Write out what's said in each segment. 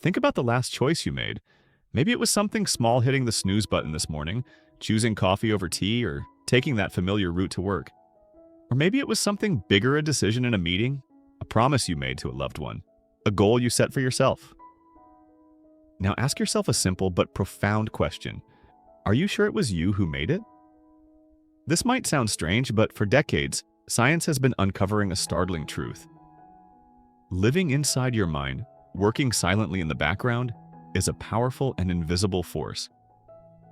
Think about the last choice you made. Maybe it was something small, hitting the snooze button this morning, choosing coffee over tea, or taking that familiar route to work. Or maybe it was something bigger, a decision in a meeting, a promise you made to a loved one, a goal you set for yourself. Now ask yourself a simple but profound question. Are you sure it was you who made it? This might sound strange, but for decades, science has been uncovering a startling truth. Living inside your mind, working silently in the background, is a powerful and invisible force.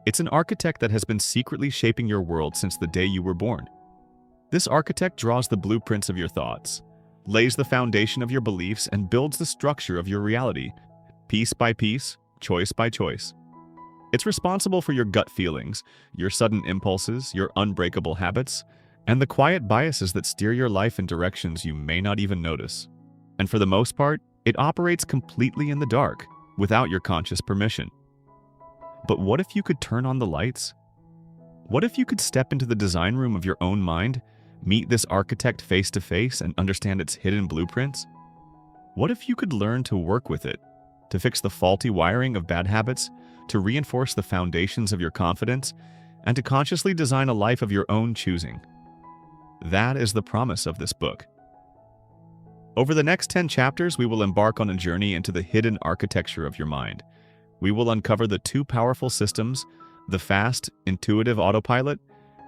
It's an architect that has been secretly shaping your world since the day you were born. This architect draws the blueprints of your thoughts, lays the foundation of your beliefs, and builds the structure of your reality, piece by piece, choice by choice. It's responsible for your gut feelings, your sudden impulses, your unbreakable habits, and the quiet biases that steer your life in directions you may not even notice. And for the most part, it operates completely in the dark, without your conscious permission. But what if you could turn on the lights? What if you could step into the design room of your own mind, meet this architect face to face, and understand its hidden blueprints? What if you could learn to work with it, to fix the faulty wiring of bad habits, to reinforce the foundations of your confidence, and to consciously design a life of your own choosing? That is the promise of this book. Over the next 10 chapters, we will embark on a journey into the hidden architecture of your mind. We will uncover the two powerful systems, the fast, intuitive autopilot,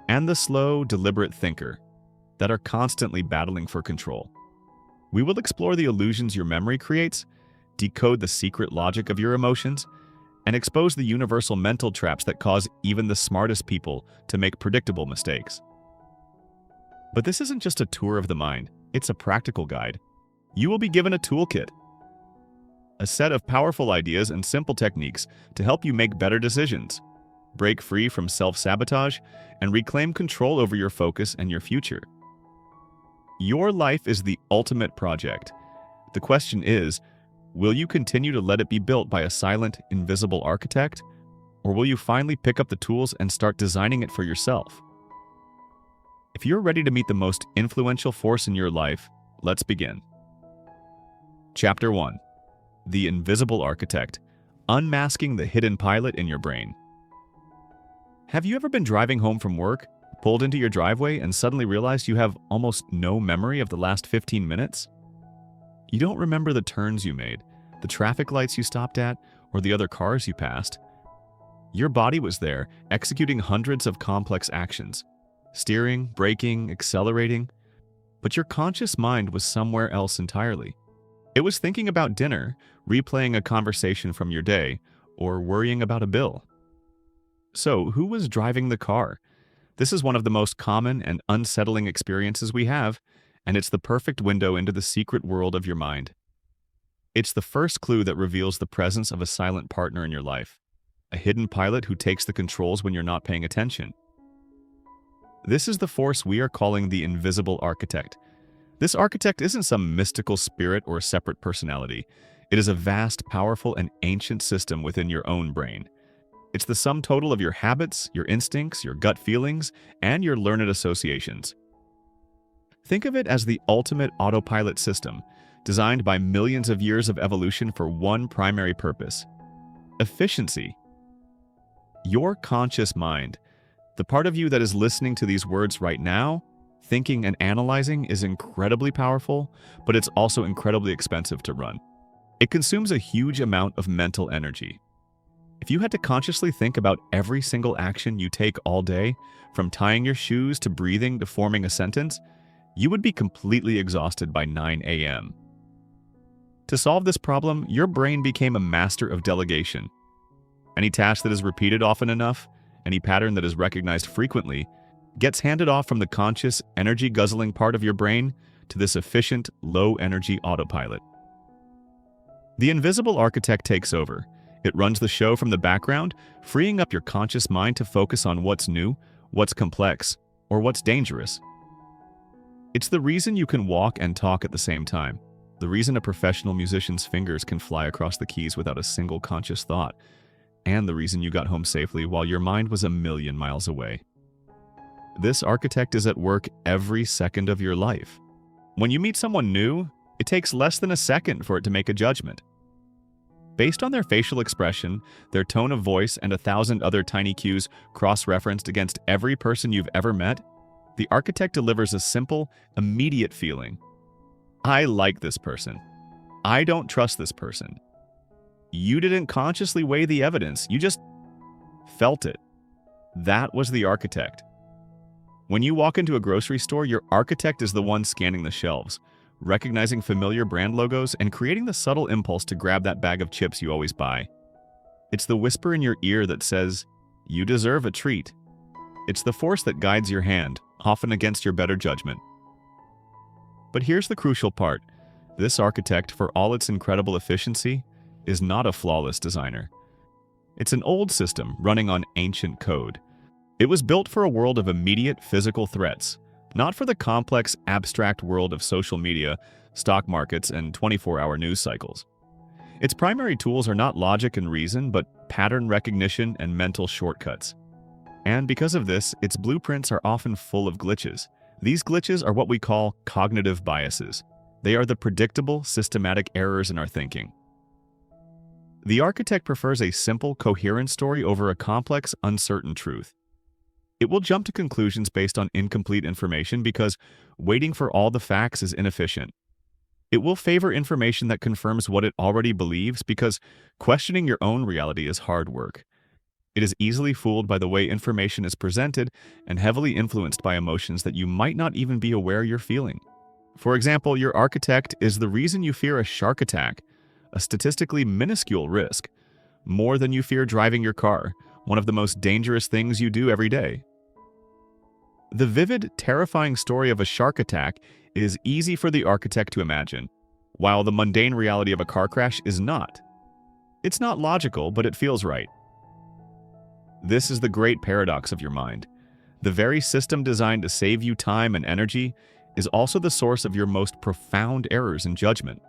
and the slow, deliberate thinker, that are constantly battling for control. We will explore the illusions your memory creates, decode the secret logic of your emotions, and expose the universal mental traps that cause even the smartest people to make predictable mistakes. But this isn't just a tour of the mind, it's a practical guide. You will be given a toolkit, a set of powerful ideas and simple techniques to help you make better decisions, break free from self-sabotage, and reclaim control over your focus and your future. Your life is the ultimate project. The question is, will you continue to let it be built by a silent, invisible architect, or will you finally pick up the tools and start designing it for yourself? If you're ready to meet the most influential force in your life, let's begin. Chapter 1. The Invisible Architect, Unmasking the Hidden Pilot in Your Brain. Have you ever been driving home from work, pulled into your driveway, and suddenly realized you have almost no memory of the last 15 minutes? You don't remember the turns you made, the traffic lights you stopped at, or the other cars you passed. Your body was there, executing hundreds of complex actions, steering, braking, accelerating, but your conscious mind was somewhere else entirely. It was thinking about dinner, replaying a conversation from your day, or worrying about a bill. So, who was driving the car? This is one of the most common and unsettling experiences we have, and it's the perfect window into the secret world of your mind. It's the first clue that reveals the presence of a silent partner in your life, a hidden pilot who takes the controls when you're not paying attention. This is the force we are calling the invisible architect. This architect isn't some mystical spirit or separate personality. It is a vast, powerful, and ancient system within your own brain. It's the sum total of your habits, your instincts, your gut feelings, and your learned associations. Think of it as the ultimate autopilot system, designed by millions of years of evolution for one primary purpose: efficiency. Your conscious mind, the part of you that is listening to these words right now, thinking and analyzing, is incredibly powerful, but it's also incredibly expensive to run. It consumes a huge amount of mental energy. If you had to consciously think about every single action you take all day, from tying your shoes to breathing to forming a sentence, you would be completely exhausted by 9 a.m. To solve this problem, your brain became a master of delegation. Any task that is repeated often enough, any pattern that is recognized frequently, gets handed off from the conscious, energy-guzzling part of your brain to this efficient, low-energy autopilot. The invisible architect takes over. It runs the show from the background, freeing up your conscious mind to focus on what's new, what's complex, or what's dangerous. It's the reason you can walk and talk at the same time, the reason a professional musician's fingers can fly across the keys without a single conscious thought, and the reason you got home safely while your mind was a million miles away. This architect is at work every second of your life. When you meet someone new, it takes less than a second for it to make a judgment. Based on their facial expression, their tone of voice, and 1,000 other tiny cues cross-referenced against every person you've ever met, the architect delivers a simple, immediate feeling. I like this person. I don't trust this person. You didn't consciously weigh the evidence, you just felt it. That was the architect. When you walk into a grocery store, your architect is the one scanning the shelves, recognizing familiar brand logos and creating the subtle impulse to grab that bag of chips you always buy. It's the whisper in your ear that says, "You deserve a treat." It's the force that guides your hand, often against your better judgment. But here's the crucial part. This architect, for all its incredible efficiency, is not a flawless designer. It's an old system running on ancient code. It was built for a world of immediate physical threats, not for the complex, abstract world of social media, stock markets, and 24-hour news cycles. Its primary tools are not logic and reason, but pattern recognition and mental shortcuts. And because of this, its blueprints are often full of glitches. These glitches are what we call cognitive biases. They are the predictable, systematic errors in our thinking. The architect prefers a simple, coherent story over a complex, uncertain truth. It will jump to conclusions based on incomplete information because waiting for all the facts is inefficient. It will favor information that confirms what it already believes because questioning your own reality is hard work. It is easily fooled by the way information is presented and heavily influenced by emotions that you might not even be aware you're feeling. For example, your architect is the reason you fear a shark attack, a statistically minuscule risk, more than you fear driving your car, one of the most dangerous things you do every day. The vivid, terrifying story of a shark attack is easy for the architect to imagine, while the mundane reality of a car crash is not. It's not logical, but it feels right. This is the great paradox of your mind. The very system designed to save you time and energy is also the source of your most profound errors in judgment.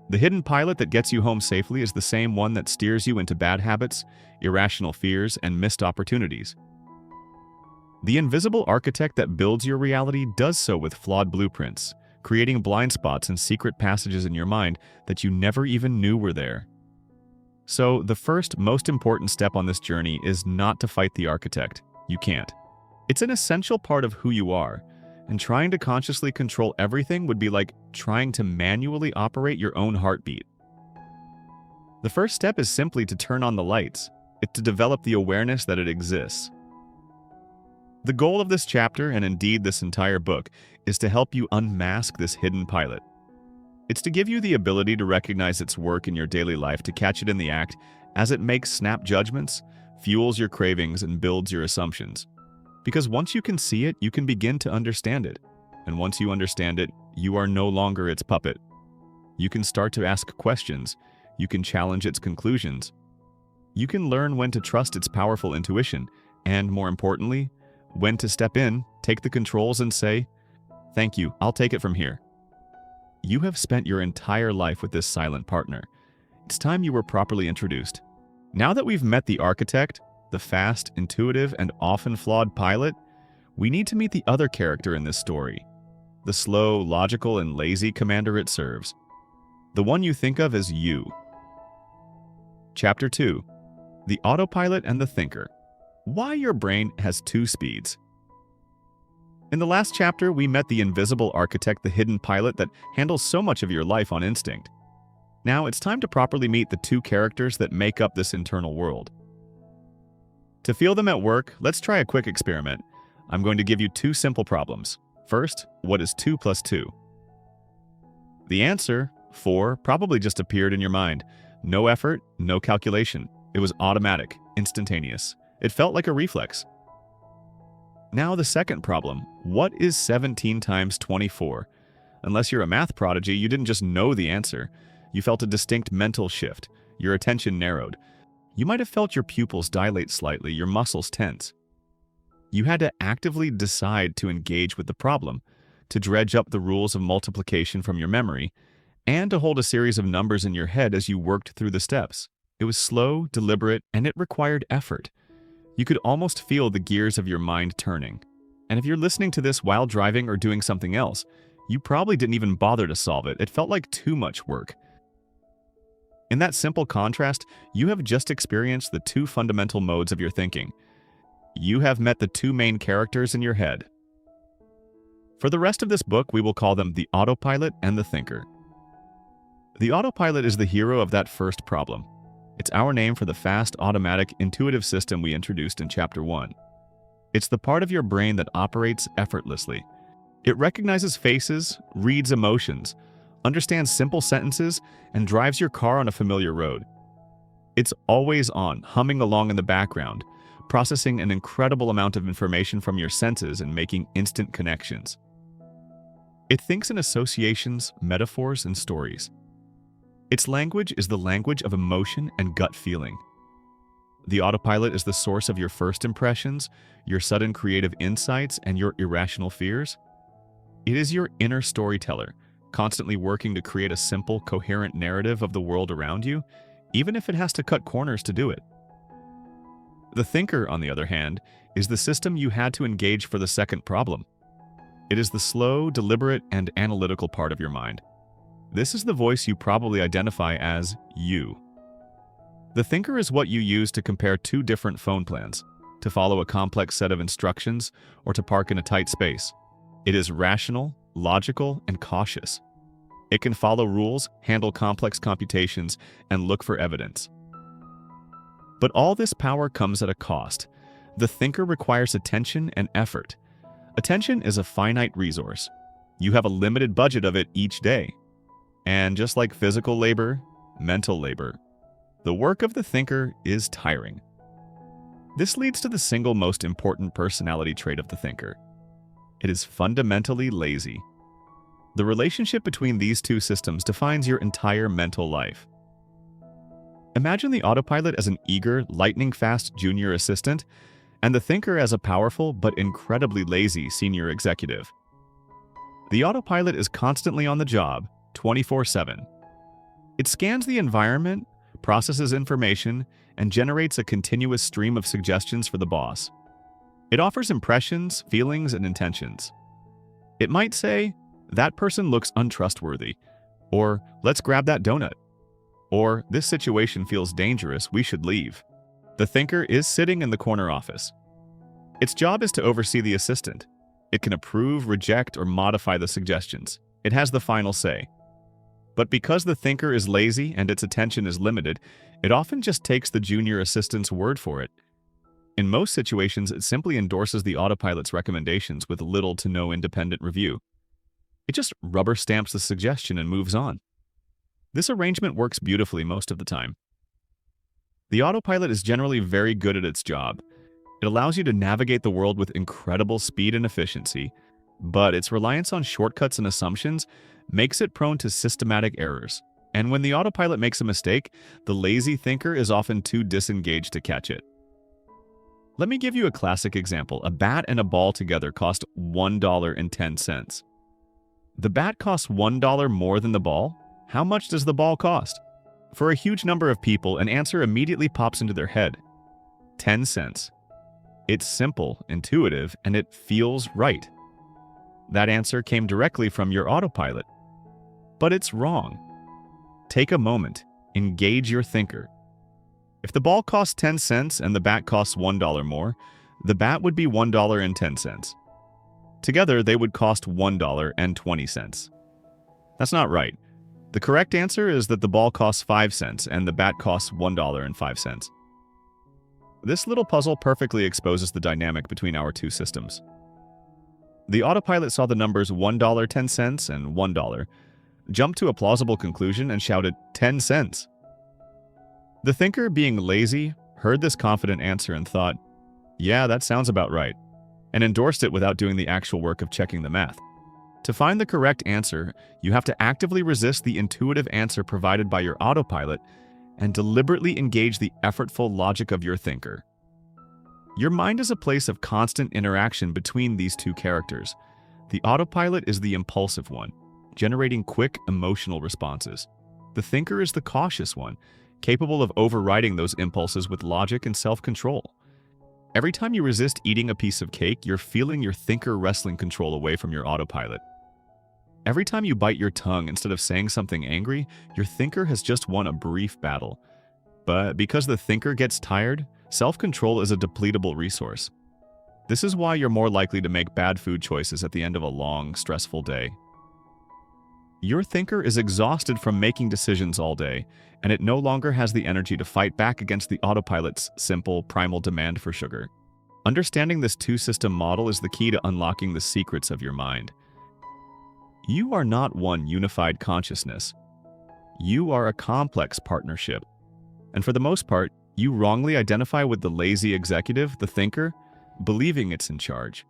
The hidden pilot that gets you home safely is the same one that steers you into bad habits, irrational fears, and missed opportunities. The invisible architect that builds your reality does so with flawed blueprints, creating blind spots and secret passages in your mind that you never even knew were there. So, the first, most important step on this journey is not to fight the architect. You can't. It's an essential part of who you are, and trying to consciously control everything would be like trying to manually operate your own heartbeat. The first step is simply to turn on the lights. It's to develop the awareness that it exists. The goal of this chapter, and indeed this entire book, is to help you unmask this hidden pilot. It's to give you the ability to recognize its work in your daily life, to catch it in the act as it makes snap judgments, fuels your cravings, and builds your assumptions. Because once you can see it, you can begin to understand it. And once you understand it, you are no longer its puppet. You can start to ask questions. You can challenge its conclusions. You can learn when to trust its powerful intuition, and more importantly, when to step in, take the controls and say, "Thank you, I'll take it from here." You have spent your entire life with this silent partner. It's time you were properly introduced. Now that we've met the architect, the fast, intuitive, and often flawed pilot, we need to meet the other character in this story, the slow, logical, and lazy commander it serves. The one you think of as you. Chapter 2. The Autopilot and the Thinker. Why your brain has two speeds. In the last chapter, we met the invisible architect, the hidden pilot that handles so much of your life on instinct. Now it's time to properly meet the two characters that make up this internal world. To feel them at work, let's try a quick experiment. I'm going to give you two simple problems. First, what is 2 plus 2? The answer, 4, probably just appeared in your mind. No effort, no calculation. It was automatic, instantaneous. It felt like a reflex. Now the second problem, what is 17 times 24? Unless you're a math prodigy, you didn't just know the answer. You felt a distinct mental shift. Your attention narrowed. You might have felt your pupils dilate slightly, your muscles tense. You had to actively decide to engage with the problem, to dredge up the rules of multiplication from your memory, and to hold a series of numbers in your head as you worked through the steps. It was slow, deliberate, and it required effort. You could almost feel the gears of your mind turning. And if you're listening to this while driving or doing something else, you probably didn't even bother to solve it. It felt like too much work. In that simple contrast, you have just experienced the two fundamental modes of your thinking. You have met the two main characters in your head. For the rest of this book, we will call them the autopilot and the thinker. The autopilot is the hero of that first problem. It's our name for the fast, automatic, intuitive system we introduced in Chapter 1. It's the part of your brain that operates effortlessly. It recognizes faces, reads emotions, understands simple sentences, and drives your car on a familiar road. It's always on, humming along in the background, processing an incredible amount of information from your senses and making instant connections. It thinks in associations, metaphors, and stories. Its language is the language of emotion and gut feeling. The autopilot is the source of your first impressions, your sudden creative insights, and your irrational fears. It is your inner storyteller, constantly working to create a simple, coherent narrative of the world around you, even if it has to cut corners to do it. The thinker, on the other hand, is the system you had to engage for the second problem. It is the slow, deliberate, and analytical part of your mind. This is the voice you probably identify as you. The thinker is what you use to compare two different phone plans, to follow a complex set of instructions, or to park in a tight space. It is rational, logical, and cautious. It can follow rules, handle complex computations, and look for evidence. But all this power comes at a cost. The thinker requires attention and effort. Attention is a finite resource. You have a limited budget of it each day. And just like physical labor, mental labor, the work of the thinker is tiring. This leads to the single most important personality trait of the thinker. It is fundamentally lazy. The relationship between these two systems defines your entire mental life. Imagine the autopilot as an eager, lightning-fast junior assistant, and the thinker as a powerful but incredibly lazy senior executive. The autopilot is constantly on the job, 24/7. It scans the environment, processes information, and generates a continuous stream of suggestions for the boss. It offers impressions, feelings, and intentions. It might say, "That person looks untrustworthy," or "Let's grab that donut," or "This situation feels dangerous, we should leave." The thinker is sitting in the corner office. Its job is to oversee the assistant. It can approve, reject, or modify the suggestions. It has the final say. But because the thinker is lazy and its attention is limited, it often just takes the junior assistant's word for it. In most situations, it simply endorses the autopilot's recommendations with little to no independent review. It just rubber stamps the suggestion and moves on. This arrangement works beautifully most of the time. The autopilot is generally very good at its job. It allows you to navigate the world with incredible speed and efficiency, but its reliance on shortcuts and assumptions makes it prone to systematic errors. And when the autopilot makes a mistake, the lazy thinker is often too disengaged to catch it. Let me give you a classic example. A bat and a ball together cost $1.10. The bat costs $1 more than the ball. How much does the ball cost? For a huge number of people, an answer immediately pops into their head. 10 cents. It's simple, intuitive, and it feels right. That answer came directly from your autopilot. But it's wrong. Take a moment. Engage your thinker. If the ball costs 10 cents and the bat costs $1 more, the bat would be $1.10. Together, they would cost $1.20. That's not right. The correct answer is that the ball costs 5 cents and the bat costs $1.05. This little puzzle perfectly exposes the dynamic between our two systems. The autopilot saw the numbers $1.10 and $1, jumped to a plausible conclusion, and shouted, 10 cents. The thinker, being lazy, heard this confident answer and thought, yeah, that sounds about right, and endorsed it without doing the actual work of checking the math. To find the correct answer, you have to actively resist the intuitive answer provided by your autopilot and deliberately engage the effortful logic of your thinker. Your mind is a place of constant interaction between these two characters. The autopilot is the impulsive one, generating quick emotional responses. The thinker is the cautious one, capable of overriding those impulses with logic and self-control. Every time you resist eating a piece of cake, you're feeling your thinker wresting control away from your autopilot. Every time you bite your tongue instead of saying something angry, your thinker has just won a brief battle. But because the thinker gets tired, self-control is a depletable resource. This is why you're more likely to make bad food choices at the end of a long, stressful day. Your thinker is exhausted from making decisions all day, and it no longer has the energy to fight back against the autopilot's simple, primal demand for sugar. Understanding this two-system model is the key to unlocking the secrets of your mind. You are not one unified consciousness. You are a complex partnership. And for the most part, you wrongly identify with the lazy executive, the thinker, believing it's in charge.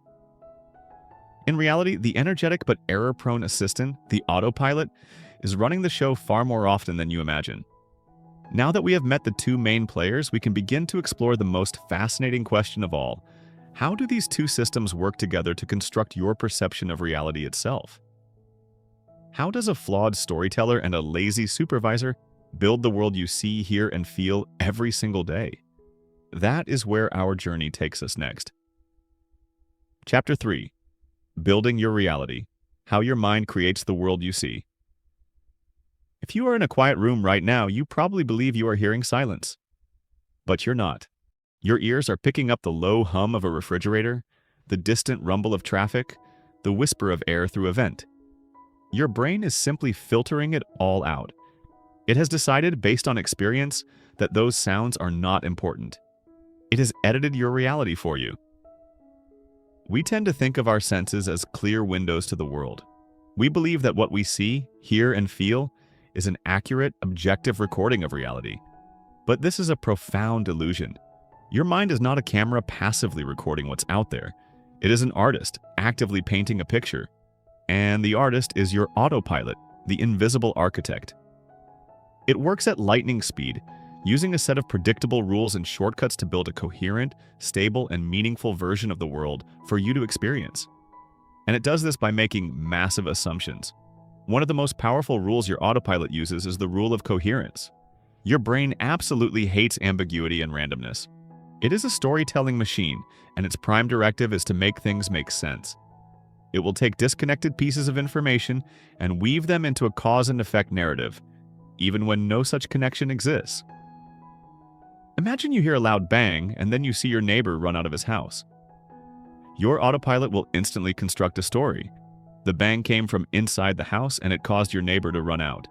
In reality, the energetic but error-prone assistant, the autopilot, is running the show far more often than you imagine. Now that we have met the two main players, we can begin to explore the most fascinating question of all. How do these two systems work together to construct your perception of reality itself? How does a flawed storyteller and a lazy supervisor build the world you see, hear, and feel every single day? That is where our journey takes us next. Chapter 3. Building Your Reality. How Your Mind Creates the World You See. If you are in a quiet room right now, you probably believe you are hearing silence. But you're not. Your ears are picking up the low hum of a refrigerator, the distant rumble of traffic, the whisper of air through a vent. Your brain is simply filtering it all out. It has decided, based on experience, that those sounds are not important. It has edited your reality for you. We tend to think of our senses as clear windows to the world. We believe that what we see, hear, and feel is an accurate, objective recording of reality. But this is a profound illusion. Your mind is not a camera passively recording what's out there. It is an artist actively painting a picture. And the artist is your autopilot, the invisible architect. It works at lightning speed, using a set of predictable rules and shortcuts to build a coherent, stable, and meaningful version of the world for you to experience. And it does this by making massive assumptions. One of the most powerful rules your autopilot uses is the rule of coherence. Your brain absolutely hates ambiguity and randomness. It is a storytelling machine, and its prime directive is to make things make sense. It will take disconnected pieces of information and weave them into a cause and effect narrative, even when no such connection exists. Imagine you hear a loud bang, and then you see your neighbor run out of his house. Your autopilot will instantly construct a story. The bang came from inside the house, and it caused your neighbor to run out.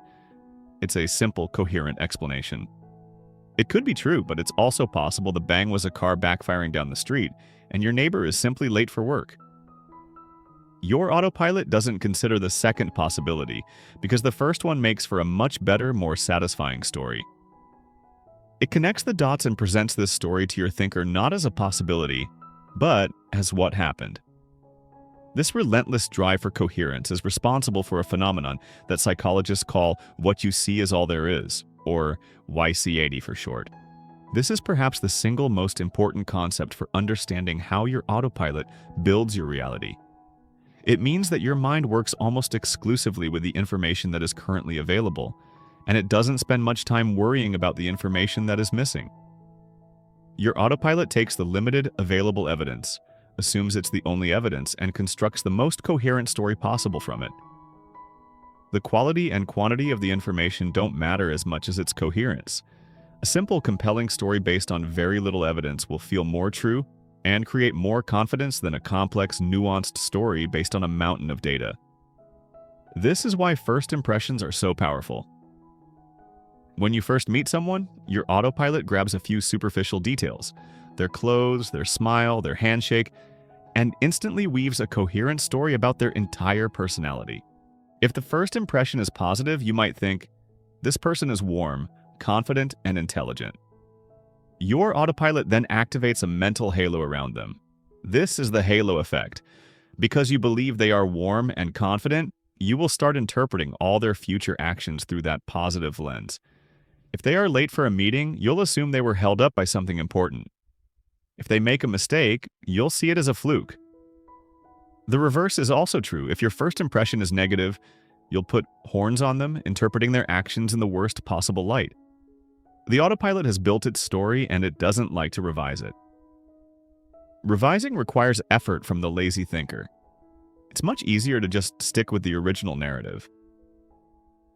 It's a simple, coherent explanation. It could be true, but it's also possible the bang was a car backfiring down the street, and your neighbor is simply late for work. Your autopilot doesn't consider the second possibility, because the first one makes for a much better, more satisfying story. It connects the dots and presents this story to your thinker not as a possibility, but as what happened. This relentless drive for coherence is responsible for a phenomenon that psychologists call what you see is all there is, or YC80 for short. This is perhaps the single most important concept for understanding how your autopilot builds your reality. It means that your mind works almost exclusively with the information that is currently available, and it doesn't spend much time worrying about the information that is missing. Your autopilot takes the limited available evidence, assumes it's the only evidence, and constructs the most coherent story possible from it. The quality and quantity of the information don't matter as much as its coherence. A simple, compelling story based on very little evidence will feel more true and create more confidence than a complex, nuanced story based on a mountain of data. This is why first impressions are so powerful. When you first meet someone, your autopilot grabs a few superficial details, their clothes, their smile, their handshake, and instantly weaves a coherent story about their entire personality. If the first impression is positive, you might think, this person is warm, confident, and intelligent. Your autopilot then activates a mental halo around them. This is the halo effect. Because you believe they are warm and confident, you will start interpreting all their future actions through that positive lens. If they are late for a meeting, you'll assume they were held up by something important. If they make a mistake, you'll see it as a fluke. The reverse is also true. If your first impression is negative, you'll put horns on them, interpreting their actions in the worst possible light. The autopilot has built its story, and it doesn't like to revise it. Revising requires effort from the lazy thinker. it's much easier to just stick with the original narrative.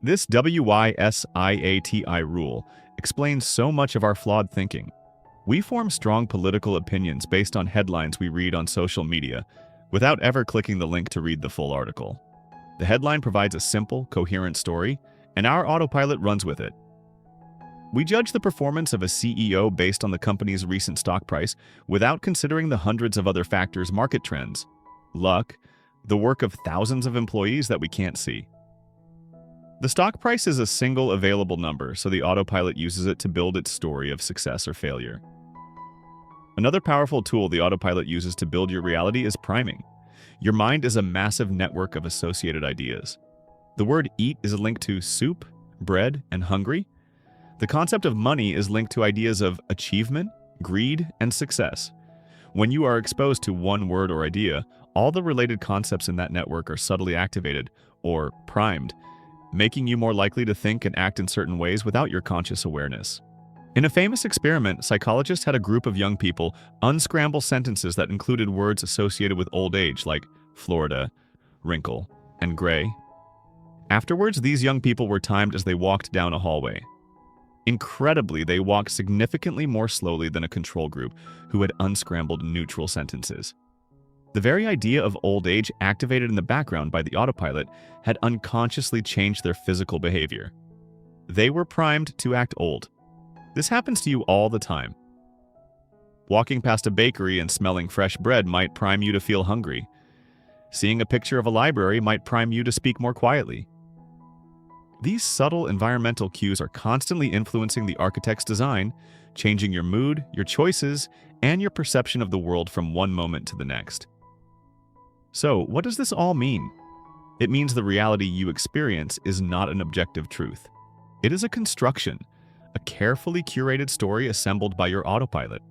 This WYSIATI rule explains so much of our flawed thinking. We form strong political opinions based on headlines we read on social media without ever clicking the link to read the full article. The headline provides a simple, coherent story, and our autopilot runs with it. We judge the performance of a CEO based on the company's recent stock price without considering the hundreds of other factors, market trends, luck, the work of thousands of employees that we can't see. The stock price is a single available number, so the autopilot uses it to build its story of success or failure. Another powerful tool the autopilot uses to build your reality is priming. Your mind is a massive network of associated ideas. The word eat is linked to soup, bread, and hungry. The concept of money is linked to ideas of achievement, greed, and success. When you are exposed to one word or idea, all the related concepts in that network are subtly activated, or primed, making you more likely to think and act in certain ways without your conscious awareness. In a famous experiment, psychologists had a group of young people unscramble sentences that included words associated with old age, like Florida, wrinkle, and gray. Afterwards, these young people were timed as they walked down a hallway. Incredibly, they walked significantly more slowly than a control group who had unscrambled neutral sentences. The very idea of old age activated in the background by the autopilot had unconsciously changed their physical behavior. They were primed to act old. This happens to you all the time. Walking past a bakery and smelling fresh bread might prime you to feel hungry. Seeing a picture of a library might prime you to speak more quietly. These subtle environmental cues are constantly influencing the architect's design, changing your mood, your choices, and your perception of the world from one moment to the next. So, what does this all mean? It means the reality you experience is not an objective truth. It is a construction, a carefully curated story assembled by your autopilot.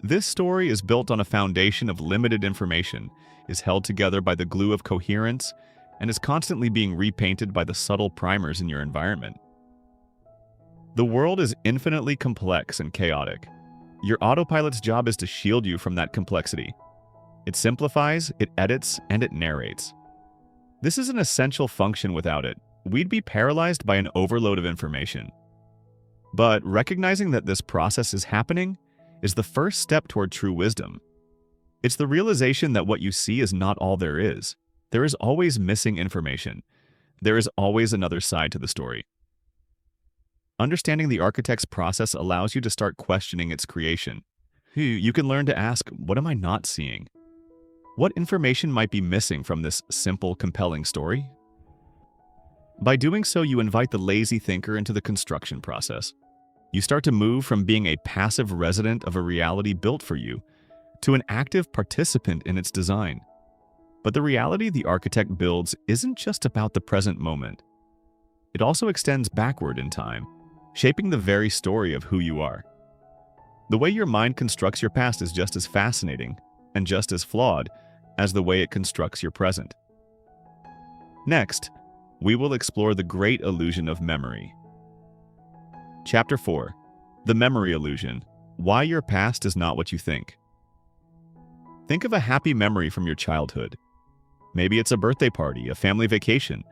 This story is built on a foundation of limited information, is held together by the glue of coherence, and is constantly being repainted by the subtle primers in your environment. The world is infinitely complex and chaotic. Your autopilot's job is to shield you from that complexity. It simplifies, it edits, and it narrates. This is an essential function. Without it, we'd be paralyzed by an overload of information. But recognizing that this process is happening is the first step toward true wisdom. It's the realization that what you see is not all there is. There is always missing information. There is always another side to the story. Understanding the architect's process allows you to start questioning its creation. You can learn to ask, what am I not seeing? What information might be missing from this simple, compelling story? By doing so, you invite the lazy thinker into the construction process. You start to move from being a passive resident of a reality built for you to an active participant in its design. But the reality the architect builds isn't just about the present moment. It also extends backward in time, shaping the very story of who you are. The way your mind constructs your past is just as fascinating and just as flawed as the way it constructs your present. Next, we will explore the great illusion of memory. Chapter 4. The Memory Illusion. Why your past is not what you think. Think of a happy memory from your childhood. Maybe it's a birthday party, a family vacation,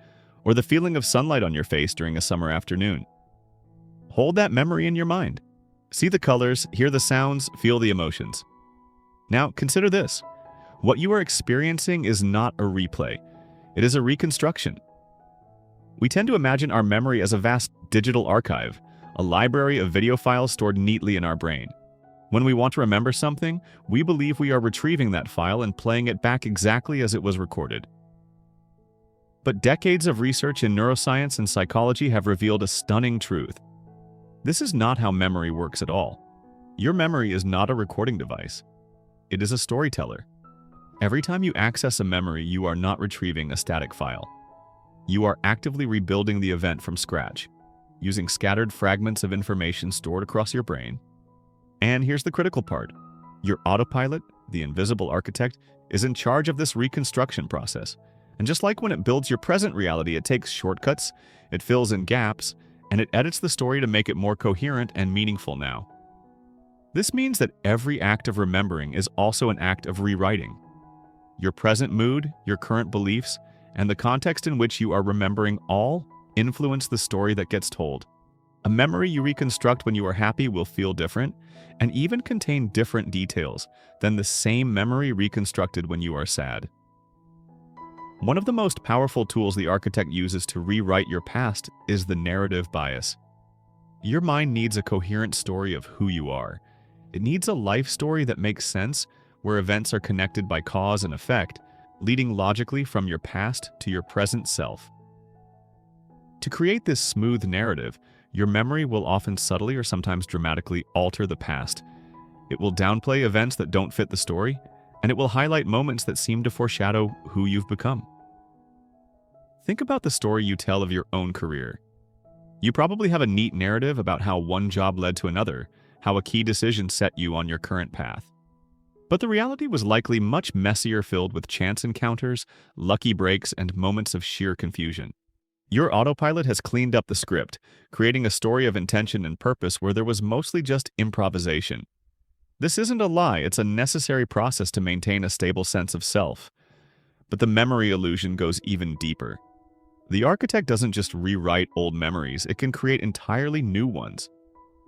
or the feeling of sunlight on your face during a summer afternoon. Hold that memory in your mind. See the colors, hear the sounds, feel the emotions. Now, consider this. What you are experiencing is not a replay. It is a reconstruction. We tend to imagine our memory as a vast digital archive, a library of video files stored neatly in our brain. When we want to remember something, we believe we are retrieving that file and playing it back exactly as it was recorded. But decades of research in neuroscience and psychology have revealed a stunning truth. This is not how memory works at all. Your memory is not a recording device. It is a storyteller. Every time you access a memory, you are not retrieving a static file. You are actively rebuilding the event from scratch, using scattered fragments of information stored across your brain. And here's the critical part. Your autopilot, the invisible architect, is in charge of this reconstruction process. And just like when it builds your present reality, it takes shortcuts, it fills in gaps, and it edits the story to make it more coherent and meaningful now. This means that every act of remembering is also an act of rewriting. your present mood, your current beliefs, and the context in which you are remembering all influence the story that gets told. A memory you reconstruct when you are happy will feel different and even contain different details than the same memory reconstructed when you are sad. One of the most powerful tools the architect uses to rewrite your past is the narrative bias. Your mind needs a coherent story of who you are. It needs a life story that makes sense, where events are connected by cause and effect, leading logically from your past to your present self. To create this smooth narrative, your memory will often subtly or sometimes dramatically alter the past. It will downplay events that don't fit the story, and it will highlight moments that seem to foreshadow who you've become. Think about the story you tell of your own career. You probably have a neat narrative about how one job led to another, how a key decision set you on your current path. But the reality was likely much messier, filled with chance encounters, lucky breaks, and moments of sheer confusion. Your autopilot has cleaned up the script, creating a story of intention and purpose where there was mostly just improvisation. This isn't a lie, it's a necessary process to maintain a stable sense of self. But the memory illusion goes even deeper. The architect doesn't just rewrite old memories, it can create entirely new ones.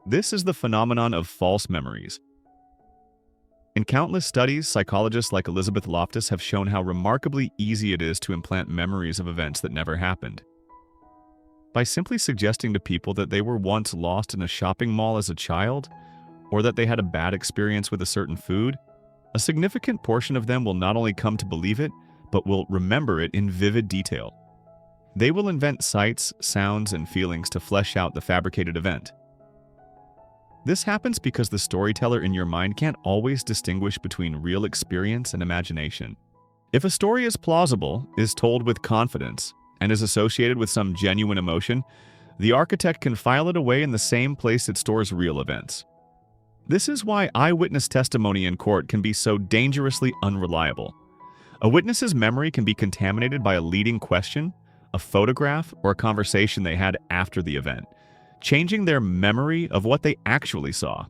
This is the phenomenon of false memories. In countless studies, psychologists like Elizabeth Loftus have shown how remarkably easy it is to implant memories of events that never happened. By simply suggesting to people that they were once lost in a shopping mall as a child, or that they had a bad experience with a certain food, a significant portion of them will not only come to believe it, but will remember it in vivid detail. They will invent sights, sounds, and feelings to flesh out the fabricated event. This happens because the storyteller in your mind can't always distinguish between real experience and imagination. If a story is plausible, is told with confidence, and is associated with some genuine emotion, the architect can file it away in the same place it stores real events. This is why eyewitness testimony in court can be so dangerously unreliable. A witness's memory can be contaminated by a leading question, a photograph, or a conversation they had after the event, changing their memory of what they actually saw.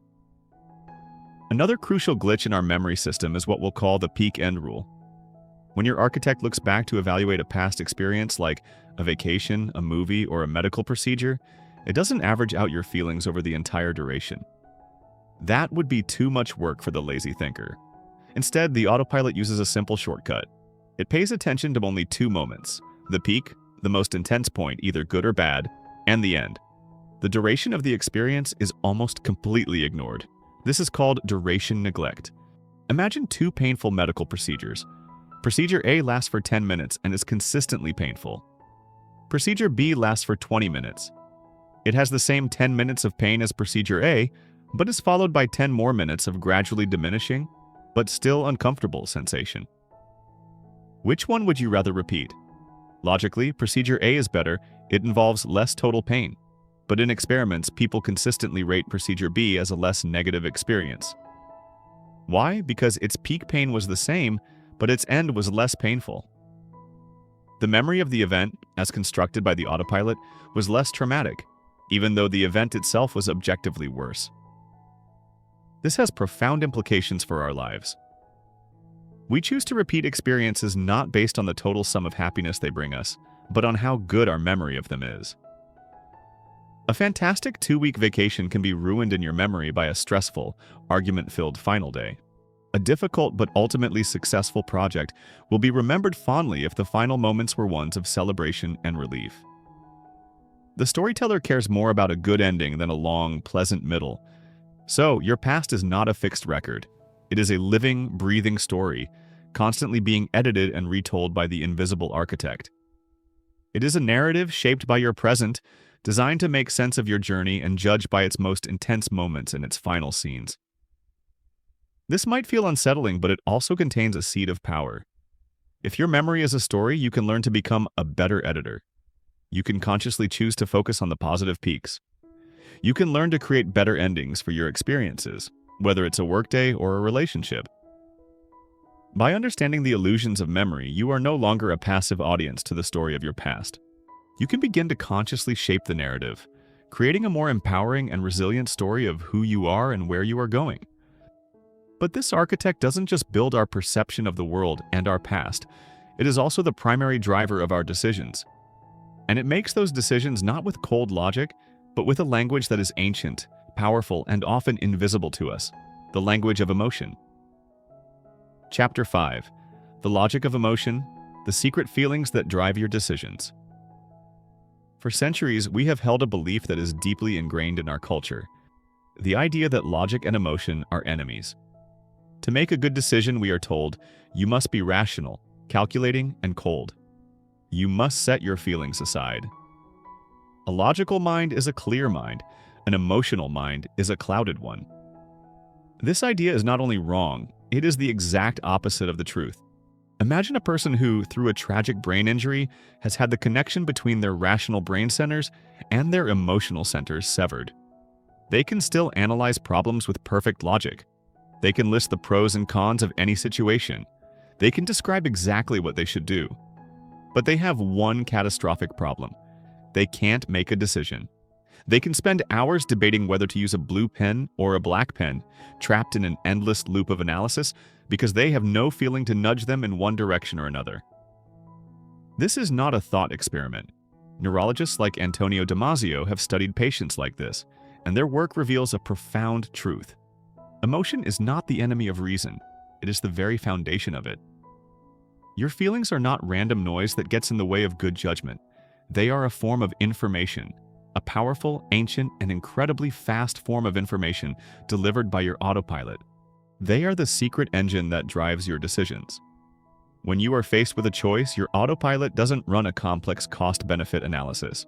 Another crucial glitch in our memory system is what we'll call the peak end rule. When your architect looks back to evaluate a past experience like a vacation, a movie, or a medical procedure, it doesn't average out your feelings over the entire duration. That would be too much work for the lazy thinker. Instead, the autopilot uses a simple shortcut. It pays attention to only two moments: the peak, the most intense point, either good or bad, and the end. The duration of the experience is almost completely ignored. This is called duration neglect. Imagine two painful medical procedures. Procedure A lasts for 10 minutes and is consistently painful. Procedure B lasts for 20 minutes. It has the same 10 minutes of pain as Procedure A, but is followed by 10 more minutes of gradually diminishing, but still uncomfortable sensation. Which one would you rather repeat? Logically, Procedure A is better. It involves less total pain. But in experiments, people consistently rate Procedure B as a less negative experience. Why? Because its peak pain was the same, but its end was less painful. The memory of the event, as constructed by the autopilot, was less traumatic, even though the event itself was objectively worse. This has profound implications for our lives. We choose to repeat experiences not based on the total sum of happiness they bring us, but on how good our memory of them is. A fantastic 2-week vacation can be ruined in your memory by a stressful, argument-filled final day. A difficult but ultimately successful project will be remembered fondly if the final moments were ones of celebration and relief. The storyteller cares more about a good ending than a long, pleasant middle. So, your past is not a fixed record. It is a living, breathing story, constantly being edited and retold by the invisible architect. It is a narrative shaped by your present, designed to make sense of your journey and judged by its most intense moments and its final scenes. This might feel unsettling, but it also contains a seed of power. If your memory is a story, you can learn to become a better editor. You can consciously choose to focus on the positive peaks. You can learn to create better endings for your experiences, whether it's a workday or a relationship. By understanding the illusions of memory, you are no longer a passive audience to the story of your past. You can begin to consciously shape the narrative, creating a more empowering and resilient story of who you are and where you are going. But this architect doesn't just build our perception of the world and our past. It is also the primary driver of our decisions. And it makes those decisions not with cold logic, but with a language that is ancient, powerful, and often invisible to us, the language of emotion. Chapter 5. The Logic of Emotion, the Secret Feelings that Drive Your Decisions. For centuries, we have held a belief that is deeply ingrained in our culture, the idea that logic and emotion are enemies. To make a good decision, we are told, you must be rational, calculating, and cold. You must set your feelings aside. A logical mind is a clear mind. An emotional mind is a clouded one. This idea is not only wrong, it is the exact opposite of the truth. Imagine a person who, through a tragic brain injury, has had the connection between their rational brain centers and their emotional centers severed. They can still analyze problems with perfect logic. They can list the pros and cons of any situation. They can describe exactly what they should do. But they have one catastrophic problem. They can't make a decision. They can spend hours debating whether to use a blue pen or a black pen, trapped in an endless loop of analysis because they have no feeling to nudge them in one direction or another. This is not a thought experiment. Neurologists like Antonio Damasio have studied patients like this, and their work reveals a profound truth. Emotion is not the enemy of reason. It is the very foundation of it. Your feelings are not random noise that gets in the way of good judgment. They are a form of information, a powerful, ancient, and incredibly fast form of information delivered by your autopilot. They are the secret engine that drives your decisions. When you are faced with a choice, your autopilot doesn't run a complex cost-benefit analysis.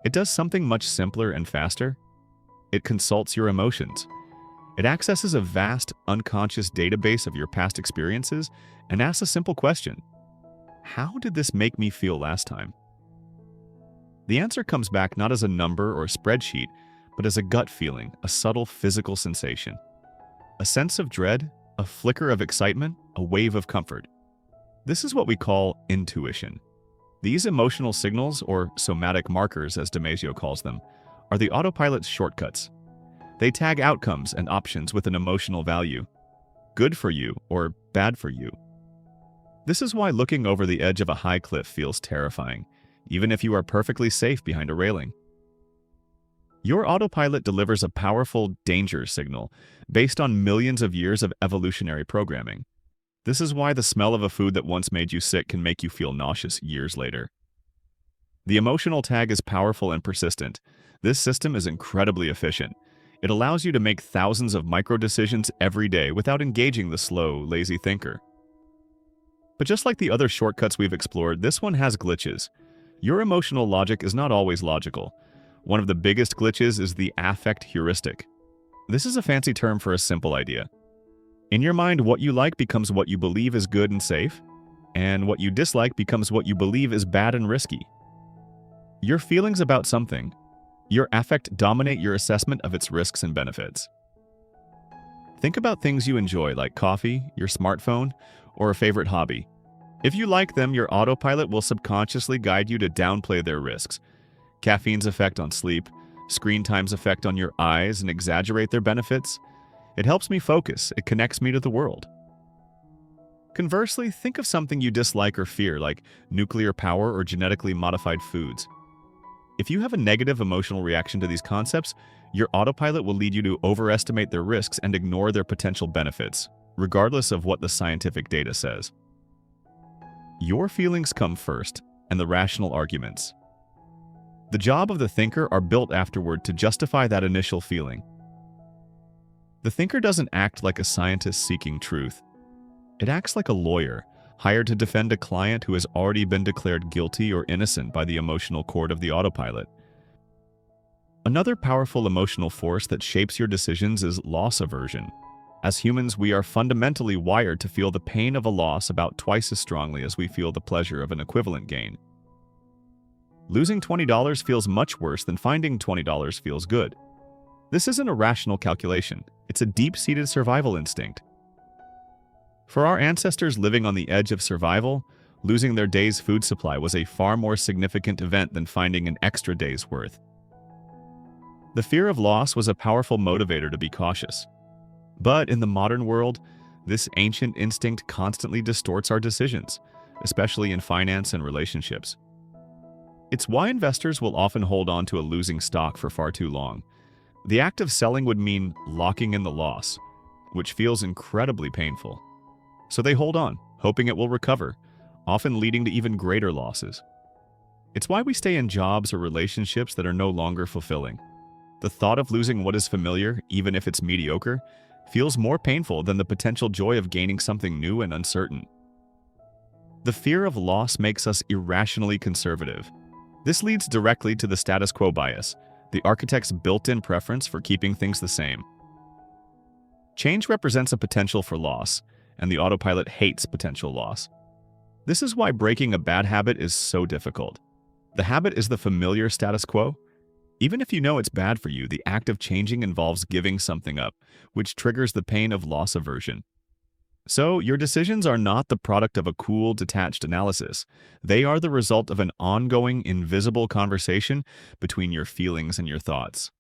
It does something much simpler and faster. It consults your emotions. It accesses a vast, unconscious database of your past experiences and asks a simple question: how did this make me feel last time? The answer comes back not as a number or a spreadsheet, but as a gut feeling, a subtle physical sensation. A sense of dread, a flicker of excitement, a wave of comfort. This is what we call intuition. These emotional signals, or somatic markers as Damasio calls them, are the autopilot's shortcuts. They tag outcomes and options with an emotional value. Good for you or bad for you. This is why looking over the edge of a high cliff feels terrifying, even if you are perfectly safe behind a railing. Your autopilot delivers a powerful danger signal based on millions of years of evolutionary programming. This is why the smell of a food that once made you sick can make you feel nauseous years later. The emotional tag is powerful and persistent. This system is incredibly efficient. It allows you to make thousands of micro-decisions every day without engaging the slow, lazy thinker. But just like the other shortcuts we've explored, this one has glitches. Your emotional logic is not always logical. One of the biggest glitches is the affect heuristic. This is a fancy term for a simple idea. In your mind, what you like becomes what you believe is good and safe, and what you dislike becomes what you believe is bad and risky. Your feelings about something, your affect, dominate your assessment of its risks and benefits. Think about things you enjoy, like coffee, your smartphone, or a favorite hobby. If you like them, your autopilot will subconsciously guide you to downplay their risks. Caffeine's effect on sleep, screen time's effect on your eyes, and exaggerate their benefits. It helps me focus. It connects me to the world. Conversely, think of something you dislike or fear, like nuclear power or genetically modified foods. If you have a negative emotional reaction to these concepts, your autopilot will lead you to overestimate their risks and ignore their potential benefits, regardless of what the scientific data says. Your feelings come first, and the rational arguments. The job of the thinker are built afterward to justify that initial feeling. The thinker doesn't act like a scientist seeking truth. It acts like a lawyer, hired to defend a client who has already been declared guilty or innocent by the emotional court of the autopilot. Another powerful emotional force that shapes your decisions is loss aversion. As humans, we are fundamentally wired to feel the pain of a loss about twice as strongly as we feel the pleasure of an equivalent gain. Losing $20 feels much worse than finding $20 feels good. This isn't a rational calculation. It's a deep-seated survival instinct. For our ancestors living on the edge of survival, losing their day's food supply was a far more significant event than finding an extra day's worth. The fear of loss was a powerful motivator to be cautious. But in the modern world, this ancient instinct constantly distorts our decisions, especially in finance and relationships. It's why investors will often hold on to a losing stock for far too long. The act of selling would mean locking in the loss, which feels incredibly painful. So they hold on, hoping it will recover, often leading to even greater losses. It's why we stay in jobs or relationships that are no longer fulfilling. The thought of losing what is familiar, even if it's mediocre, feels more painful than the potential joy of gaining something new and uncertain. The fear of loss makes us irrationally conservative. This leads directly to the status quo bias, the architect's built-in preference for keeping things the same. Change represents a potential for loss, and the autopilot hates potential loss. This is why breaking a bad habit is so difficult. The habit is the familiar status quo. Even if you know it's bad for you, the act of changing involves giving something up, which triggers the pain of loss aversion. So, your decisions are not the product of a cool, detached analysis. They are the result of an ongoing, invisible conversation between your feelings and your thoughts.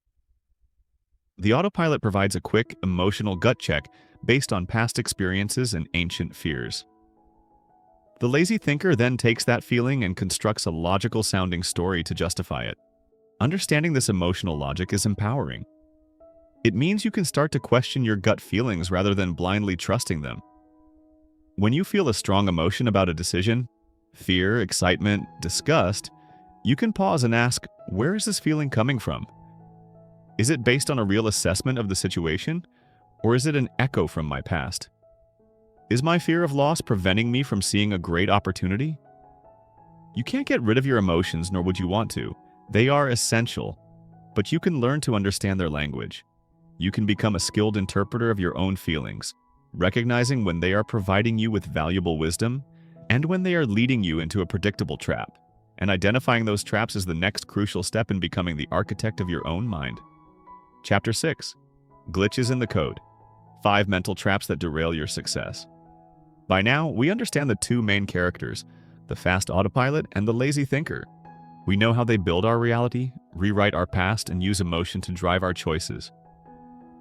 The autopilot provides a quick, emotional gut check based on past experiences and ancient fears. The lazy thinker then takes that feeling and constructs a logical-sounding story to justify it. Understanding this emotional logic is empowering. It means you can start to question your gut feelings rather than blindly trusting them. When you feel a strong emotion about a decision, fear, excitement, disgust, you can pause and ask, where is this feeling coming from? Is it based on a real assessment of the situation, or is it an echo from my past? Is my fear of loss preventing me from seeing a great opportunity? You can't get rid of your emotions, nor would you want to. They are essential, but you can learn to understand their language. You can become a skilled interpreter of your own feelings, recognizing when they are providing you with valuable wisdom and when they are leading you into a predictable trap. And identifying those traps is the next crucial step in becoming the architect of your own mind. Chapter 6. Glitches in the Code. 5 mental traps that derail your success. By now, we understand the two main characters, the fast autopilot and the lazy thinker. We know how they build our reality, rewrite our past, and use emotion to drive our choices.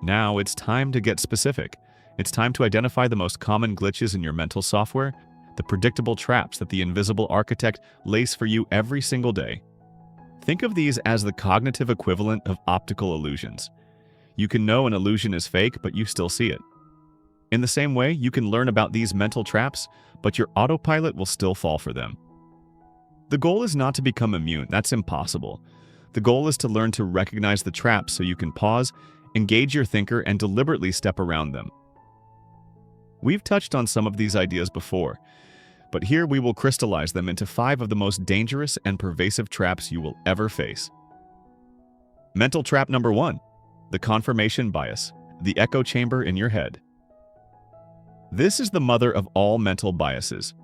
Now it's time to get specific. It's time to identify the most common glitches in your mental software, the predictable traps that the invisible architect lays for you every single day. Think of these as the cognitive equivalent of optical illusions. You can know an illusion is fake, but you still see it. In the same way, you can learn about these mental traps, but your autopilot will still fall for them. The goal is not to become immune. That's impossible. The goal is to learn to recognize the traps so you can pause, engage your thinker, and deliberately step around them. We've touched on some of these ideas before, but here we will crystallize them into 5 of the most dangerous and pervasive traps you will ever face. Mental trap number 1. The confirmation bias, the echo chamber in your head. This is the mother of all mental biases.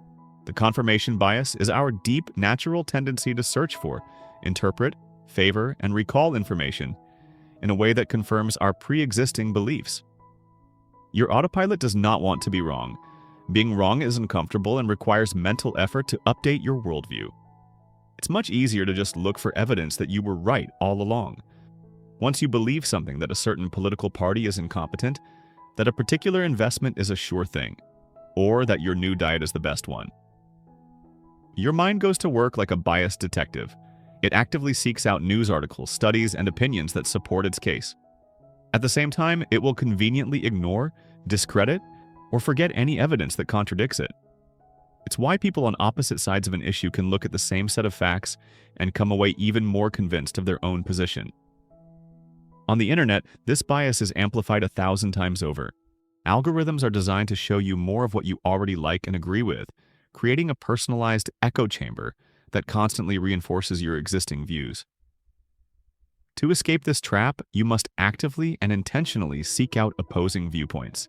The confirmation bias is our deep, natural tendency to search for, interpret, favor, and recall information in a way that confirms our pre-existing beliefs. Your autopilot does not want to be wrong. Being wrong is uncomfortable and requires mental effort to update your worldview. It's much easier to just look for evidence that you were right all along. Once you believe something, that a certain political party is incompetent, that a particular investment is a sure thing, or that your new diet is the best one. Your mind goes to work like a biased detective. It actively seeks out news articles, studies, and opinions that support its case. At the same time, it will conveniently ignore, discredit, or forget any evidence that contradicts it. It's why people on opposite sides of an issue can look at the same set of facts and come away even more convinced of their own position. On the internet, this bias is amplified 1,000 times over. Algorithms are designed to show you more of what you already like and agree with, creating a personalized echo chamber that constantly reinforces your existing views. To escape this trap, you must actively and intentionally seek out opposing viewpoints.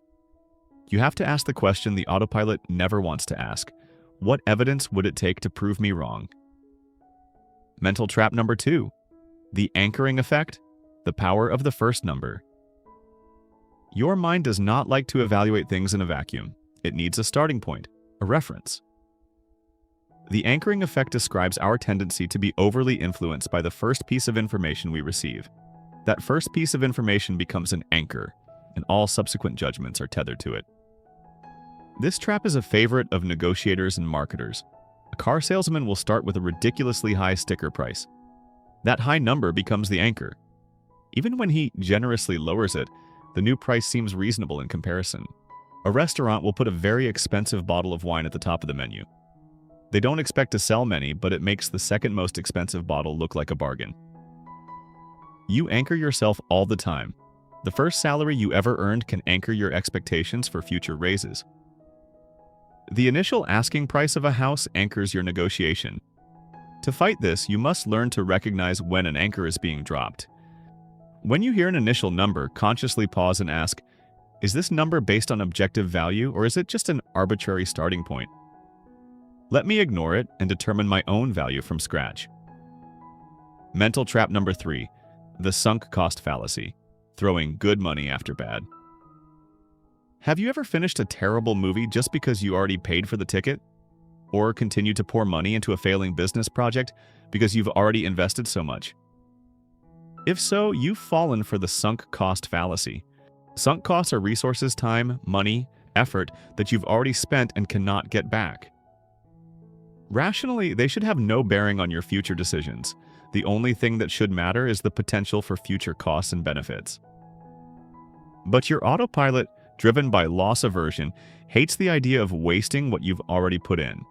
You have to ask the question the autopilot never wants to ask: what evidence would it take to prove me wrong? Mental trap number 2. The anchoring effect, the power of the first number. Your mind does not like to evaluate things in a vacuum. It needs a starting point, a reference. The anchoring effect describes our tendency to be overly influenced by the first piece of information we receive. That first piece of information becomes an anchor, and all subsequent judgments are tethered to it. This trap is a favorite of negotiators and marketers. A car salesman will start with a ridiculously high sticker price. That high number becomes the anchor. Even when he generously lowers it, the new price seems reasonable in comparison. A restaurant will put a very expensive bottle of wine at the top of the menu. They don't expect to sell many, but it makes the second most expensive bottle look like a bargain. You anchor yourself all the time. The first salary you ever earned can anchor your expectations for future raises. The initial asking price of a house anchors your negotiation. To fight this, you must learn to recognize when an anchor is being dropped. When you hear an initial number, consciously pause and ask, is this number based on objective value or is it just an arbitrary starting point? Let me ignore it and determine my own value from scratch. Mental trap number 3, the sunk cost fallacy, throwing good money after bad. Have you ever finished a terrible movie just because you already paid for the ticket? Or continued to pour money into a failing business project because you've already invested so much? If so, you've fallen for the sunk cost fallacy. Sunk costs are resources, time, money, effort that you've already spent and cannot get back. Rationally, they should have no bearing on your future decisions. The only thing that should matter is the potential for future costs and benefits. But your autopilot, driven by loss aversion, hates the idea of wasting what you've already put in.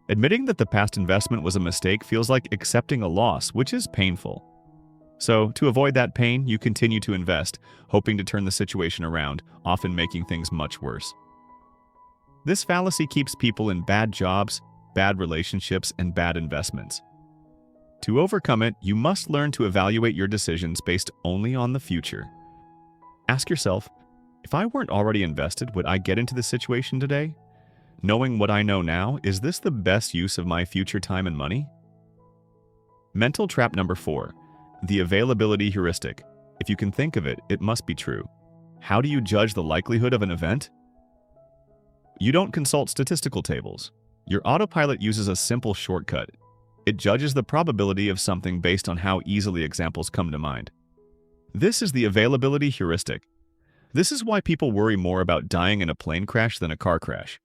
Admitting that the past investment was a mistake feels like accepting a loss, which is painful. So, to avoid that pain, you continue to invest, hoping to turn the situation around, often making things much worse. This fallacy keeps people in bad jobs, bad relationships, and bad investments. To overcome it, you must learn to evaluate your decisions based only on the future. Ask yourself, if I weren't already invested, would I get into this situation today? Knowing what I know now, is this the best use of my future time and money? Mental trap number 4, the availability heuristic. If you can think of it, it must be true. How do you judge the likelihood of an event? You don't consult statistical tables. Your autopilot uses a simple shortcut. It judges the probability of something based on how easily examples come to mind. This is the availability heuristic. This is why people worry more about dying in a plane crash than a car crash.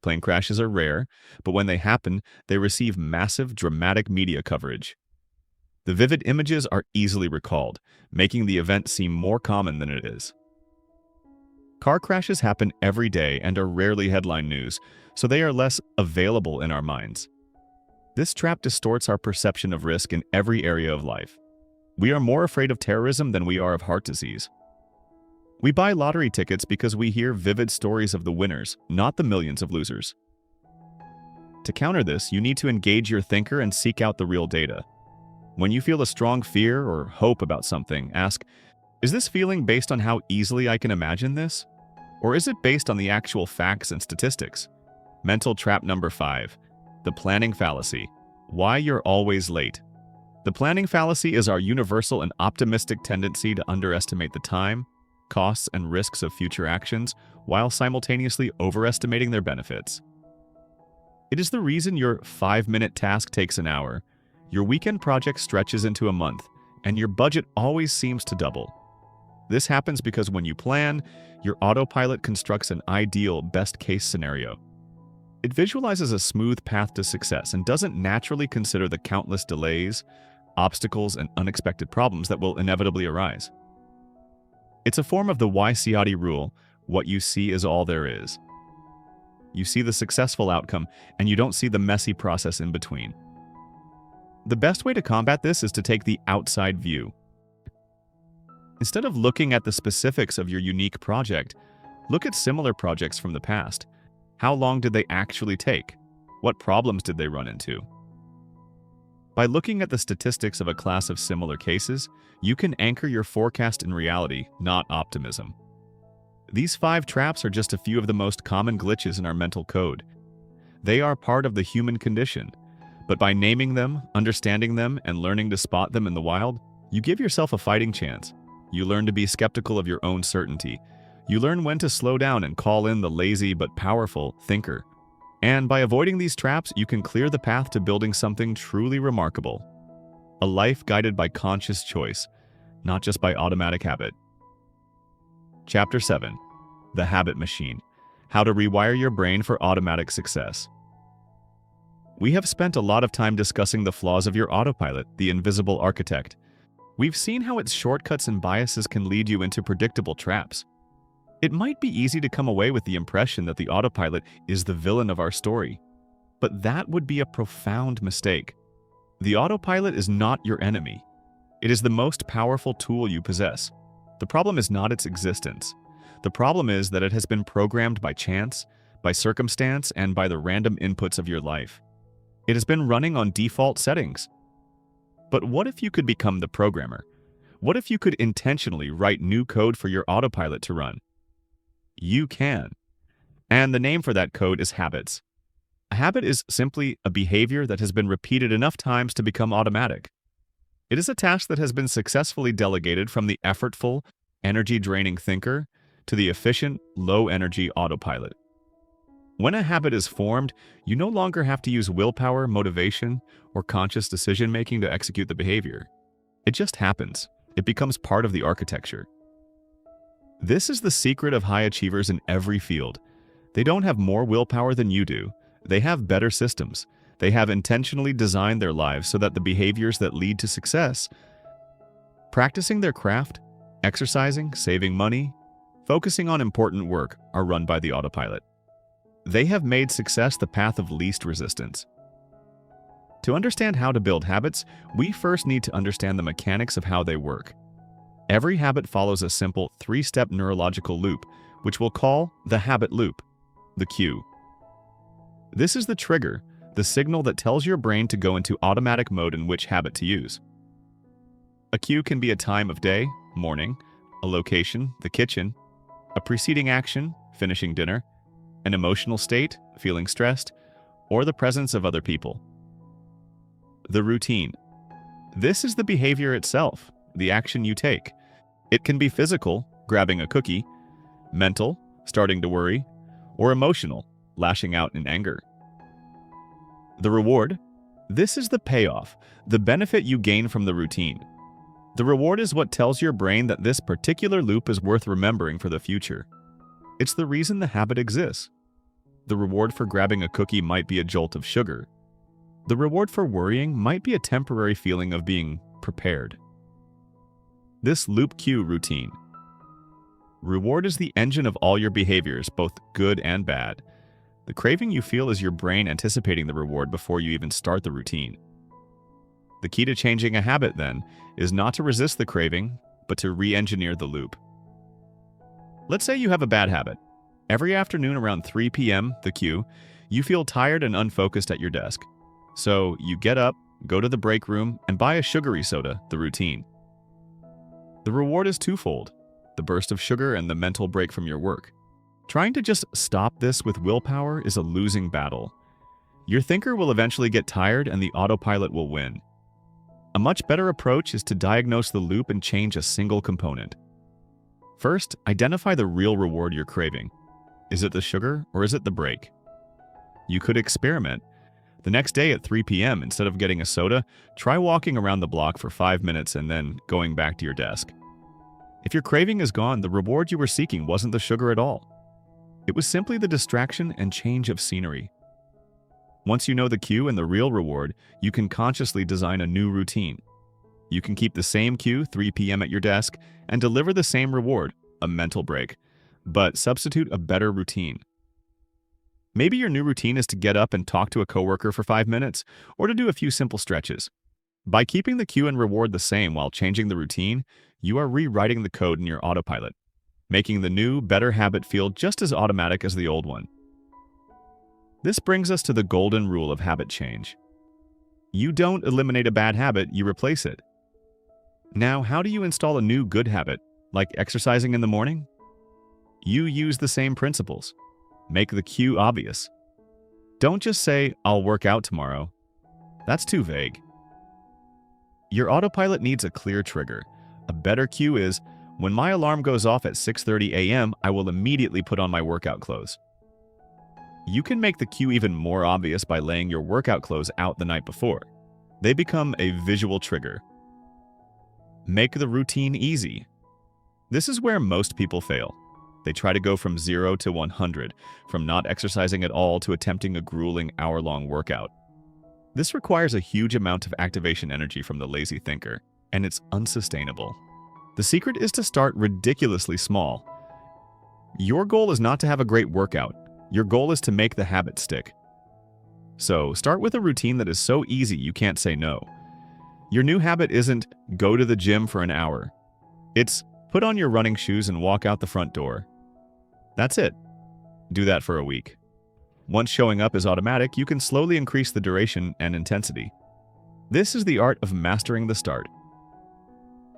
Plane crashes are rare, but when they happen, they receive massive, dramatic media coverage. The vivid images are easily recalled, making the event seem more common than it is. Car crashes happen every day and are rarely headline news, so they are less available in our minds. This trap distorts our perception of risk in every area of life. We are more afraid of terrorism than we are of heart disease. We buy lottery tickets because we hear vivid stories of the winners, not the millions of losers. To counter this, you need to engage your thinker and seek out the real data. When you feel a strong fear or hope about something, ask, is this feeling based on how easily I can imagine this? Or is it based on the actual facts and statistics? Mental trap number 5, the planning fallacy. Why you're always late. The planning fallacy is our universal and optimistic tendency to underestimate the time, costs, and risks of future actions while simultaneously overestimating their benefits. It is the reason your 5-minute task takes an hour, your weekend project stretches into a month, and your budget always seems to double. This happens because when you plan, your autopilot constructs an ideal best-case scenario. It visualizes a smooth path to success and doesn't naturally consider the countless delays, obstacles, and unexpected problems that will inevitably arise. It's a form of the Why-Ciati rule, what you see is all there is. You see the successful outcome, and you don't see the messy process in between. The best way to combat this is to take the outside view. Instead of looking at the specifics of your unique project, look at similar projects from the past. How long did they actually take? What problems did they run into? By looking at the statistics of a class of similar cases, you can anchor your forecast in reality, not optimism. These 5 traps are just a few of the most common glitches in our mental code. They are part of the human condition, but by naming them, understanding them, and learning to spot them in the wild, you give yourself a fighting chance. You learn to be skeptical of your own certainty. You learn when to slow down and call in the lazy but powerful thinker. And by avoiding these traps, you can clear the path to building something truly remarkable. A life guided by conscious choice, not just by automatic habit. Chapter 7. The Habit Machine. How to Rewire Your Brain for Automatic Success. We have spent a lot of time discussing the flaws of your autopilot, the invisible architect. We've seen how its shortcuts and biases can lead you into predictable traps. It might be easy to come away with the impression that the autopilot is the villain of our story, but that would be a profound mistake. The autopilot is not your enemy. It is the most powerful tool you possess. The problem is not its existence. The problem is that it has been programmed by chance, by circumstance, and by the random inputs of your life. It has been running on default settings. But what if you could become the programmer? What if you could intentionally write new code for your autopilot to run? You can. And the name for that code is habits. A habit is simply a behavior that has been repeated enough times to become automatic. It is a task that has been successfully delegated from the effortful, energy-draining thinker to the efficient, low-energy autopilot. When a habit is formed, you no longer have to use willpower, motivation, or conscious decision-making to execute the behavior. It just happens. It becomes part of the architecture. This is the secret of high achievers in every field. They don't have more willpower than you do. They have better systems. They have intentionally designed their lives so that the behaviors that lead to success, practicing their craft, exercising, saving money, focusing on important work, are run by the autopilot. They have made success the path of least resistance. To understand how to build habits, we first need to understand the mechanics of how they work. Every habit follows a simple three-step neurological loop, which we'll call the habit loop, the cue. This is the trigger, the signal that tells your brain to go into automatic mode and which habit to use. A cue can be a time of day, morning, a location, the kitchen, a preceding action, finishing dinner, an emotional state, feeling stressed, or the presence of other people. The routine. This is the behavior itself, the action you take. It can be physical, grabbing a cookie, mental, starting to worry, or emotional, lashing out in anger. The reward. This is the payoff, the benefit you gain from the routine. The reward is what tells your brain that this particular loop is worth remembering for the future. It's the reason the habit exists. The reward for grabbing a cookie might be a jolt of sugar. The reward for worrying might be a temporary feeling of being prepared. This loop cue routine. Reward is the engine of all your behaviors, both good and bad. The craving you feel is your brain anticipating the reward before you even start the routine. The key to changing a habit, then, is not to resist the craving, but to re-engineer the loop. Let's say you have a bad habit. Every afternoon around 3 p.m., the cue, you feel tired and unfocused at your desk. So you get up, go to the break room, and buy a sugary soda, the routine. The reward is twofold, the burst of sugar and the mental break from your work. Trying to just stop this with willpower is a losing battle. Your thinker will eventually get tired and the autopilot will win. A much better approach is to diagnose the loop and change a single component. First, identify the real reward you're craving. Is it the sugar or is it the break? You could experiment. The next day at 3 p.m., instead of getting a soda, try walking around the block for 5 minutes and then going back to your desk. If your craving is gone, the reward you were seeking wasn't the sugar at all. It was simply the distraction and change of scenery. Once you know the cue and the real reward, you can consciously design a new routine. You can keep the same cue, 3 p.m. at your desk, and deliver the same reward, a mental break, but substitute a better routine. Maybe your new routine is to get up and talk to a coworker for 5 minutes, or to do a few simple stretches. By keeping the cue and reward the same while changing the routine, you are rewriting the code in your autopilot, making the new, better habit feel just as automatic as the old one. This brings us to the golden rule of habit change. You don't eliminate a bad habit, you replace it. Now, how do you install a new good habit, like exercising in the morning? You use the same principles. Make the cue obvious. Don't just say, "I'll work out tomorrow." That's too vague. Your autopilot needs a clear trigger. A better cue is, when my alarm goes off at 6:30 a.m., I will immediately put on my workout clothes. You can make the cue even more obvious by laying your workout clothes out the night before. They become a visual trigger. Make the routine easy. This is where most people fail. They try to go from 0 to 100, from not exercising at all to attempting a grueling hour-long workout. This requires a huge amount of activation energy from the lazy thinker, and it's unsustainable. The secret is to start ridiculously small. Your goal is not to have a great workout. Your goal is to make the habit stick. So, start with a routine that is so easy you can't say no. Your new habit isn't go to the gym for an hour. It's put on your running shoes and walk out the front door. That's it. Do that for a week. Once showing up is automatic, you can slowly increase the duration and intensity. This is the art of mastering the start.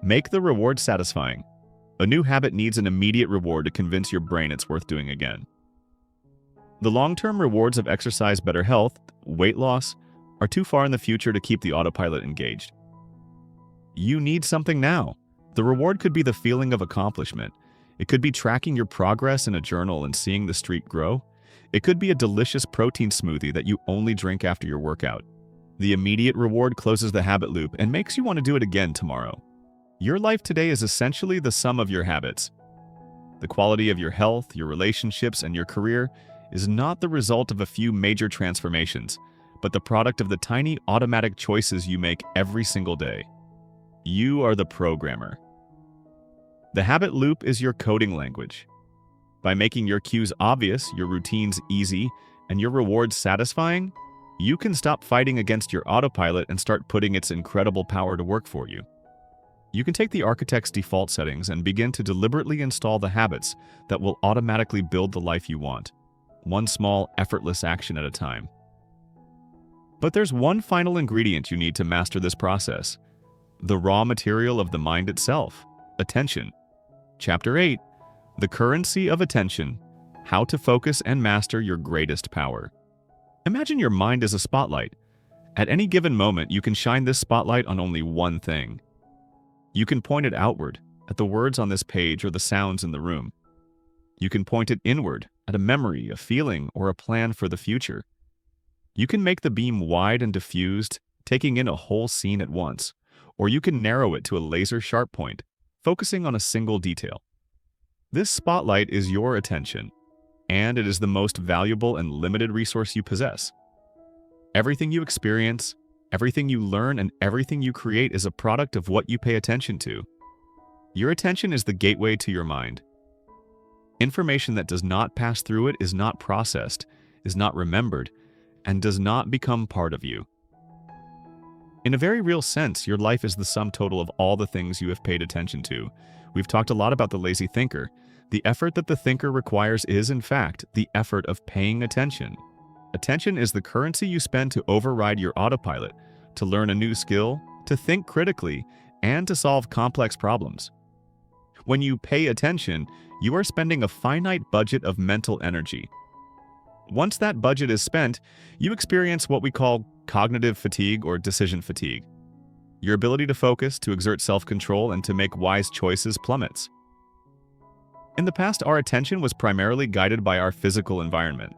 Make the reward satisfying. A new habit needs an immediate reward to convince your brain it's worth doing again. The long-term rewards of exercise, better health, weight loss, are too far in the future to keep the autopilot engaged. You need something now. The reward could be the feeling of accomplishment. It could be tracking your progress in a journal and seeing the streak grow. It could be a delicious protein smoothie that you only drink after your workout. The immediate reward closes the habit loop and makes you want to do it again tomorrow. Your life today is essentially the sum of your habits. The quality of your health, your relationships, and your career is not the result of a few major transformations, but the product of the tiny automatic choices you make every single day. You are the programmer. The habit loop is your coding language. By making your cues obvious, your routines easy, and your rewards satisfying, you can stop fighting against your autopilot and start putting its incredible power to work for you. You can take the architect's default settings and begin to deliberately install the habits that will automatically build the life you want, one small, effortless action at a time. But there's one final ingredient you need to master this process: the raw material of the mind itself, attention. Chapter 8, The Currency of Attention, How to Focus and Master Your Greatest Power. Imagine your mind as a spotlight. At any given moment, you can shine this spotlight on only one thing. You can point it outward, at the words on this page or the sounds in the room. You can point it inward, at a memory, a feeling, or a plan for the future. You can make the beam wide and diffused, taking in a whole scene at once, or you can narrow it to a laser-sharp point, focusing on a single detail. This spotlight is your attention, and it is the most valuable and limited resource you possess. Everything you experience, everything you learn, and everything you create is a product of what you pay attention to. Your attention is the gateway to your mind. Information that does not pass through it is not processed, is not remembered, and does not become part of you. In a very real sense, your life is the sum total of all the things you have paid attention to. We've talked a lot about the lazy thinker. The effort that the thinker requires is, in fact, the effort of paying attention. Attention is the currency you spend to override your autopilot, to learn a new skill, to think critically, and to solve complex problems. When you pay attention, you are spending a finite budget of mental energy. Once that budget is spent, you experience what we call cognitive fatigue or decision fatigue. Your ability to focus, to exert self-control, and to make wise choices plummets. In the past, our attention was primarily guided by our physical environment.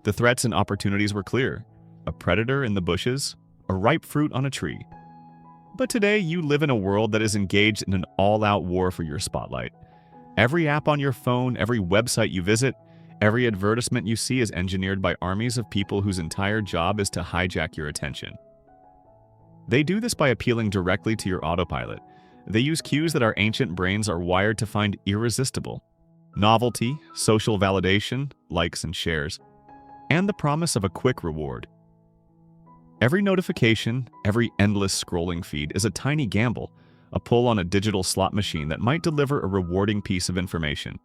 The threats and opportunities were clear: a predator in the bushes, a ripe fruit on a tree. But today, you live in a world that is engaged in an all-out war for your spotlight. Every app on your phone, every website you visit, every advertisement you see is engineered by armies of people whose entire job is to hijack your attention. They do this by appealing directly to your autopilot. They use cues that our ancient brains are wired to find irresistible: novelty, social validation, likes and shares, and the promise of a quick reward. Every notification, every endless scrolling feed is a tiny gamble, a pull on a digital slot machine that might deliver a rewarding piece of information.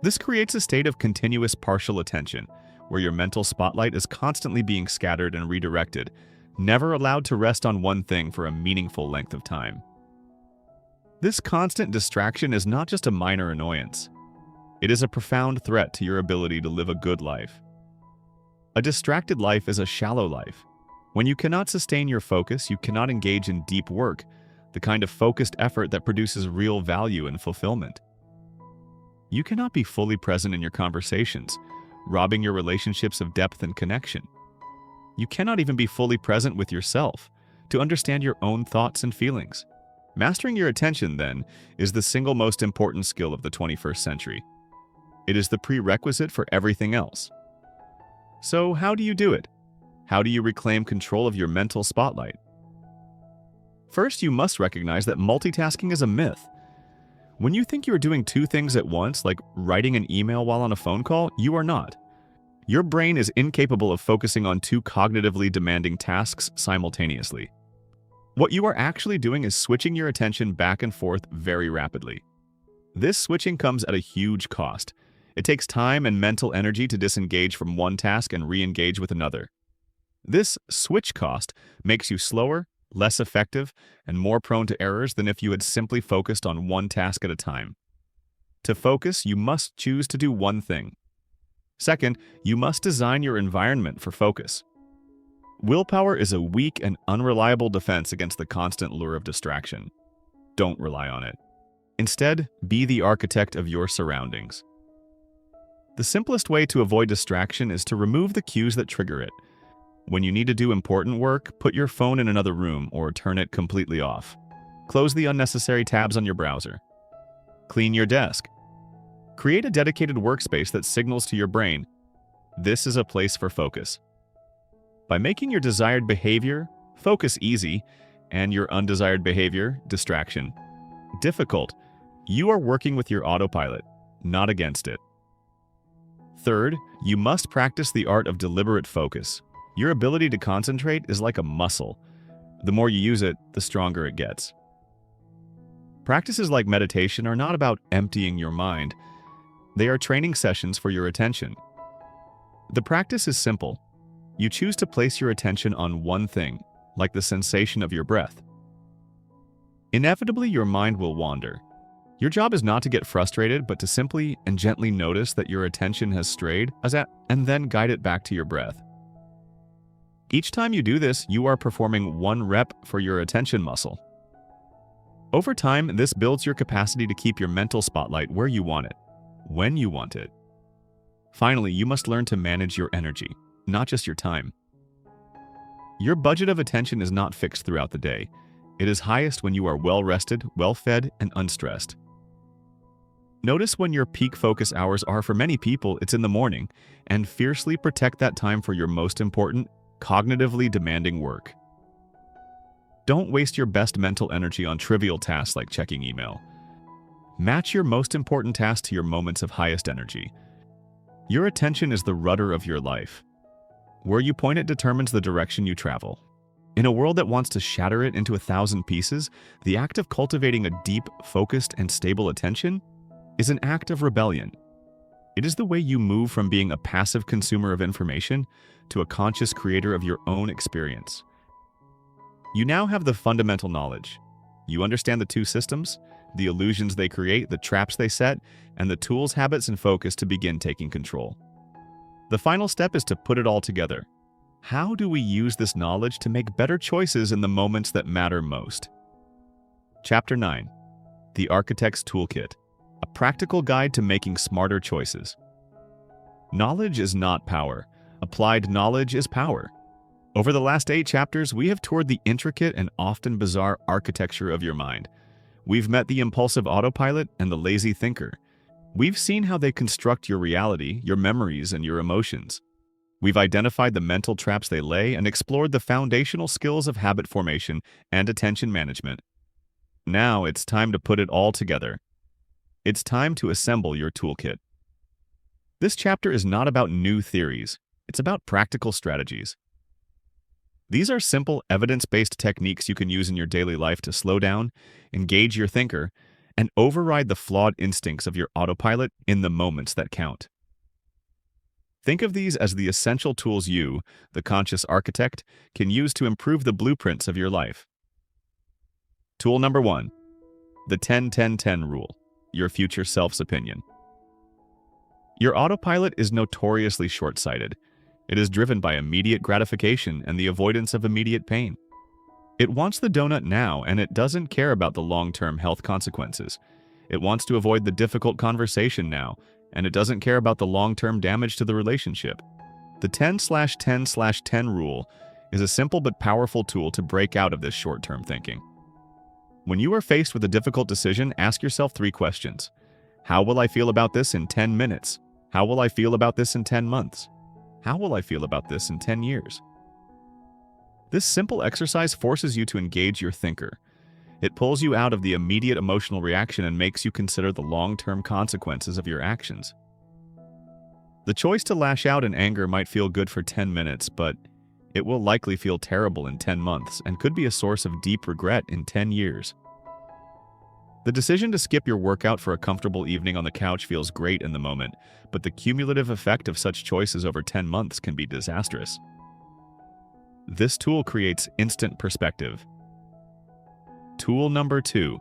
This creates a state of continuous partial attention, where your mental spotlight is constantly being scattered and redirected, never allowed to rest on one thing for a meaningful length of time. This constant distraction is not just a minor annoyance. It is a profound threat to your ability to live a good life. A distracted life is a shallow life. When you cannot sustain your focus, you cannot engage in deep work, the kind of focused effort that produces real value and fulfillment. You cannot be fully present in your conversations, robbing your relationships of depth and connection. You cannot even be fully present with yourself, to understand your own thoughts and feelings. Mastering your attention, then, is the single most important skill of the 21st century. It is the prerequisite for everything else. So, how do you do it? How do you reclaim control of your mental spotlight? First, you must recognize that multitasking is a myth. When you think you are doing two things at once, like writing an email while on a phone call, you are not. Your brain is incapable of focusing on two cognitively demanding tasks simultaneously. What you are actually doing is switching your attention back and forth very rapidly. This switching comes at a huge cost. It takes time and mental energy to disengage from one task and re-engage with another. This switch cost makes you slower, less effective, and more prone to errors than if you had simply focused on one task at a time. To focus, you must choose to do one thing. Second, you must design your environment for focus. Willpower is a weak and unreliable defense against the constant lure of distraction. Don't rely on it. Instead, be the architect of your surroundings. The simplest way to avoid distraction is to remove the cues that trigger it. When you need to do important work, put your phone in another room or turn it completely off. Close the unnecessary tabs on your browser. Clean your desk. Create a dedicated workspace that signals to your brain, this is a place for focus. By making your desired behavior, focus easy, and your undesired behavior, distraction, difficult, you are working with your autopilot, not against it. Third, you must practice the art of deliberate focus. Your ability to concentrate is like a muscle. The more you use it, the stronger it gets. Practices like meditation are not about emptying your mind. They are training sessions for your attention. The practice is simple. You choose to place your attention on one thing, like the sensation of your breath. Inevitably, your mind will wander. Your job is not to get frustrated, but to simply and gently notice that your attention has strayed, and then guide it back to your breath. Each time you do this, you are performing one rep for your attention muscle. Over time, this builds your capacity to keep your mental spotlight where you want it, when you want it. Finally, you must learn to manage your energy, not just your time. Your budget of attention is not fixed throughout the day. It is highest when you are well-rested, well-fed, and unstressed. Notice when your peak focus hours are. For many people, it's in the morning, and fiercely protect that time for your most important, cognitively demanding work. Don't waste your best mental energy on trivial tasks like checking email. Match your most important tasks to your moments of highest energy. Your attention is the rudder of your life. Where you point it determines the direction you travel. In a world that wants to shatter it into 1,000 pieces, the act of cultivating a deep, focused, and stable attention is an act of rebellion. It is the way you move from being a passive consumer of information to a conscious creator of your own experience. You now have the fundamental knowledge. You understand the two systems, the illusions they create, the traps they set, and the tools, habits, and focus to begin taking control. The final step is to put it all together. How do we use this knowledge to make better choices in the moments that matter most? Chapter 9. The Architect's Toolkit. A practical guide to making smarter choices. Knowledge is not power. Applied knowledge is power. Over the last 8 chapters, we have toured the intricate and often bizarre architecture of your mind. We've met the impulsive autopilot and the lazy thinker. We've seen how they construct your reality, your memories, and your emotions. We've identified the mental traps they lay and explored the foundational skills of habit formation and attention management. Now it's time to put it all together. It's time to assemble your toolkit. This chapter is not about new theories. It's about practical strategies. These are simple, evidence-based techniques you can use in your daily life to slow down, engage your thinker, and override the flawed instincts of your autopilot in the moments that count. Think of these as the essential tools you, the conscious architect, can use to improve the blueprints of your life. Tool number 1. The 10-10-10 rule. Your future self's opinion. Your autopilot is notoriously short-sighted. It is driven by immediate gratification and the avoidance of immediate pain. It wants the donut now, and it doesn't care about the long-term health consequences. It wants to avoid the difficult conversation now, and it doesn't care about the long-term damage to the relationship. The 10/10/10 rule is a simple but powerful tool to break out of this short-term thinking. When you are faced with a difficult decision, ask yourself 3 questions. How will I feel about this in 10 minutes? How will I feel about this in 10 months? How will I feel about this in 10 years? This simple exercise forces you to engage your thinker. It pulls you out of the immediate emotional reaction and makes you consider the long-term consequences of your actions. The choice to lash out in anger might feel good for 10 minutes, but it will likely feel terrible in 10 months and could be a source of deep regret in 10 years. The decision to skip your workout for a comfortable evening on the couch feels great in the moment, but the cumulative effect of such choices over 10 months can be disastrous. This tool creates instant perspective. Tool number 2,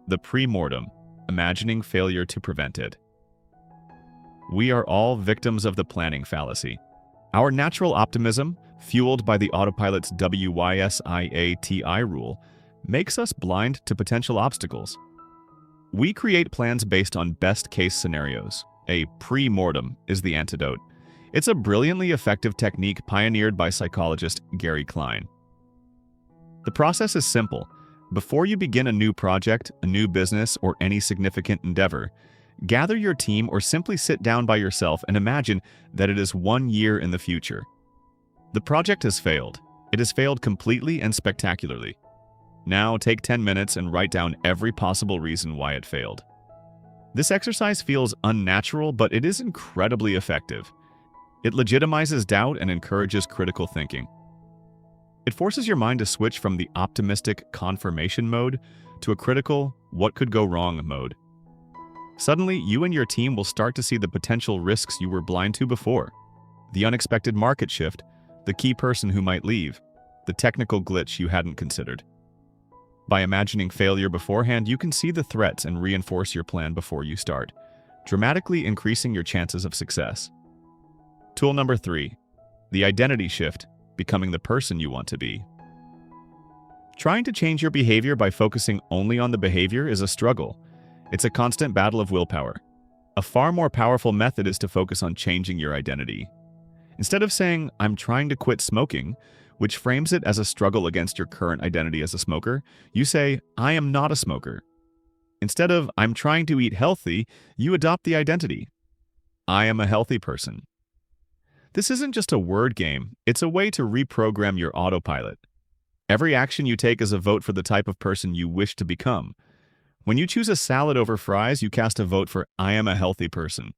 the pre-mortem, imagining failure to prevent it. We are all victims of the planning fallacy. Our natural optimism, fueled by the Autopilot's WYSIATI rule, makes us blind to potential obstacles. We create plans based on best-case scenarios. A pre-mortem is the antidote. It's a brilliantly effective technique pioneered by psychologist Gary Klein. The process is simple. Before you begin a new project, a new business, or any significant endeavor, gather your team or simply sit down by yourself and imagine that it is 1 year in the future. The project has failed. It has failed completely and spectacularly. Now take 10 minutes and write down every possible reason why it failed. This exercise feels unnatural, but it is incredibly effective. It legitimizes doubt and encourages critical thinking. It forces your mind to switch from the optimistic confirmation mode to a critical, what could go wrong mode. Suddenly, you and your team will start to see the potential risks you were blind to before. The unexpected market shift, the key person who might leave, the technical glitch you hadn't considered. By imagining failure beforehand, you can see the threats and reinforce your plan before you start, dramatically increasing your chances of success. Tool number 3, the identity shift, becoming the person you want to be. Trying to change your behavior by focusing only on the behavior is a struggle. It's a constant battle of willpower. A far more powerful method is to focus on changing your identity. Instead of saying, "I'm trying to quit smoking," which frames it as a struggle against your current identity as a smoker, you say, "I am not a smoker." Instead of, "I'm trying to eat healthy," you adopt the identity, "I am a healthy person." This isn't just a word game, it's a way to reprogram your autopilot. Every action you take is a vote for the type of person you wish to become. When you choose a salad over fries, you cast a vote for "I am a healthy person."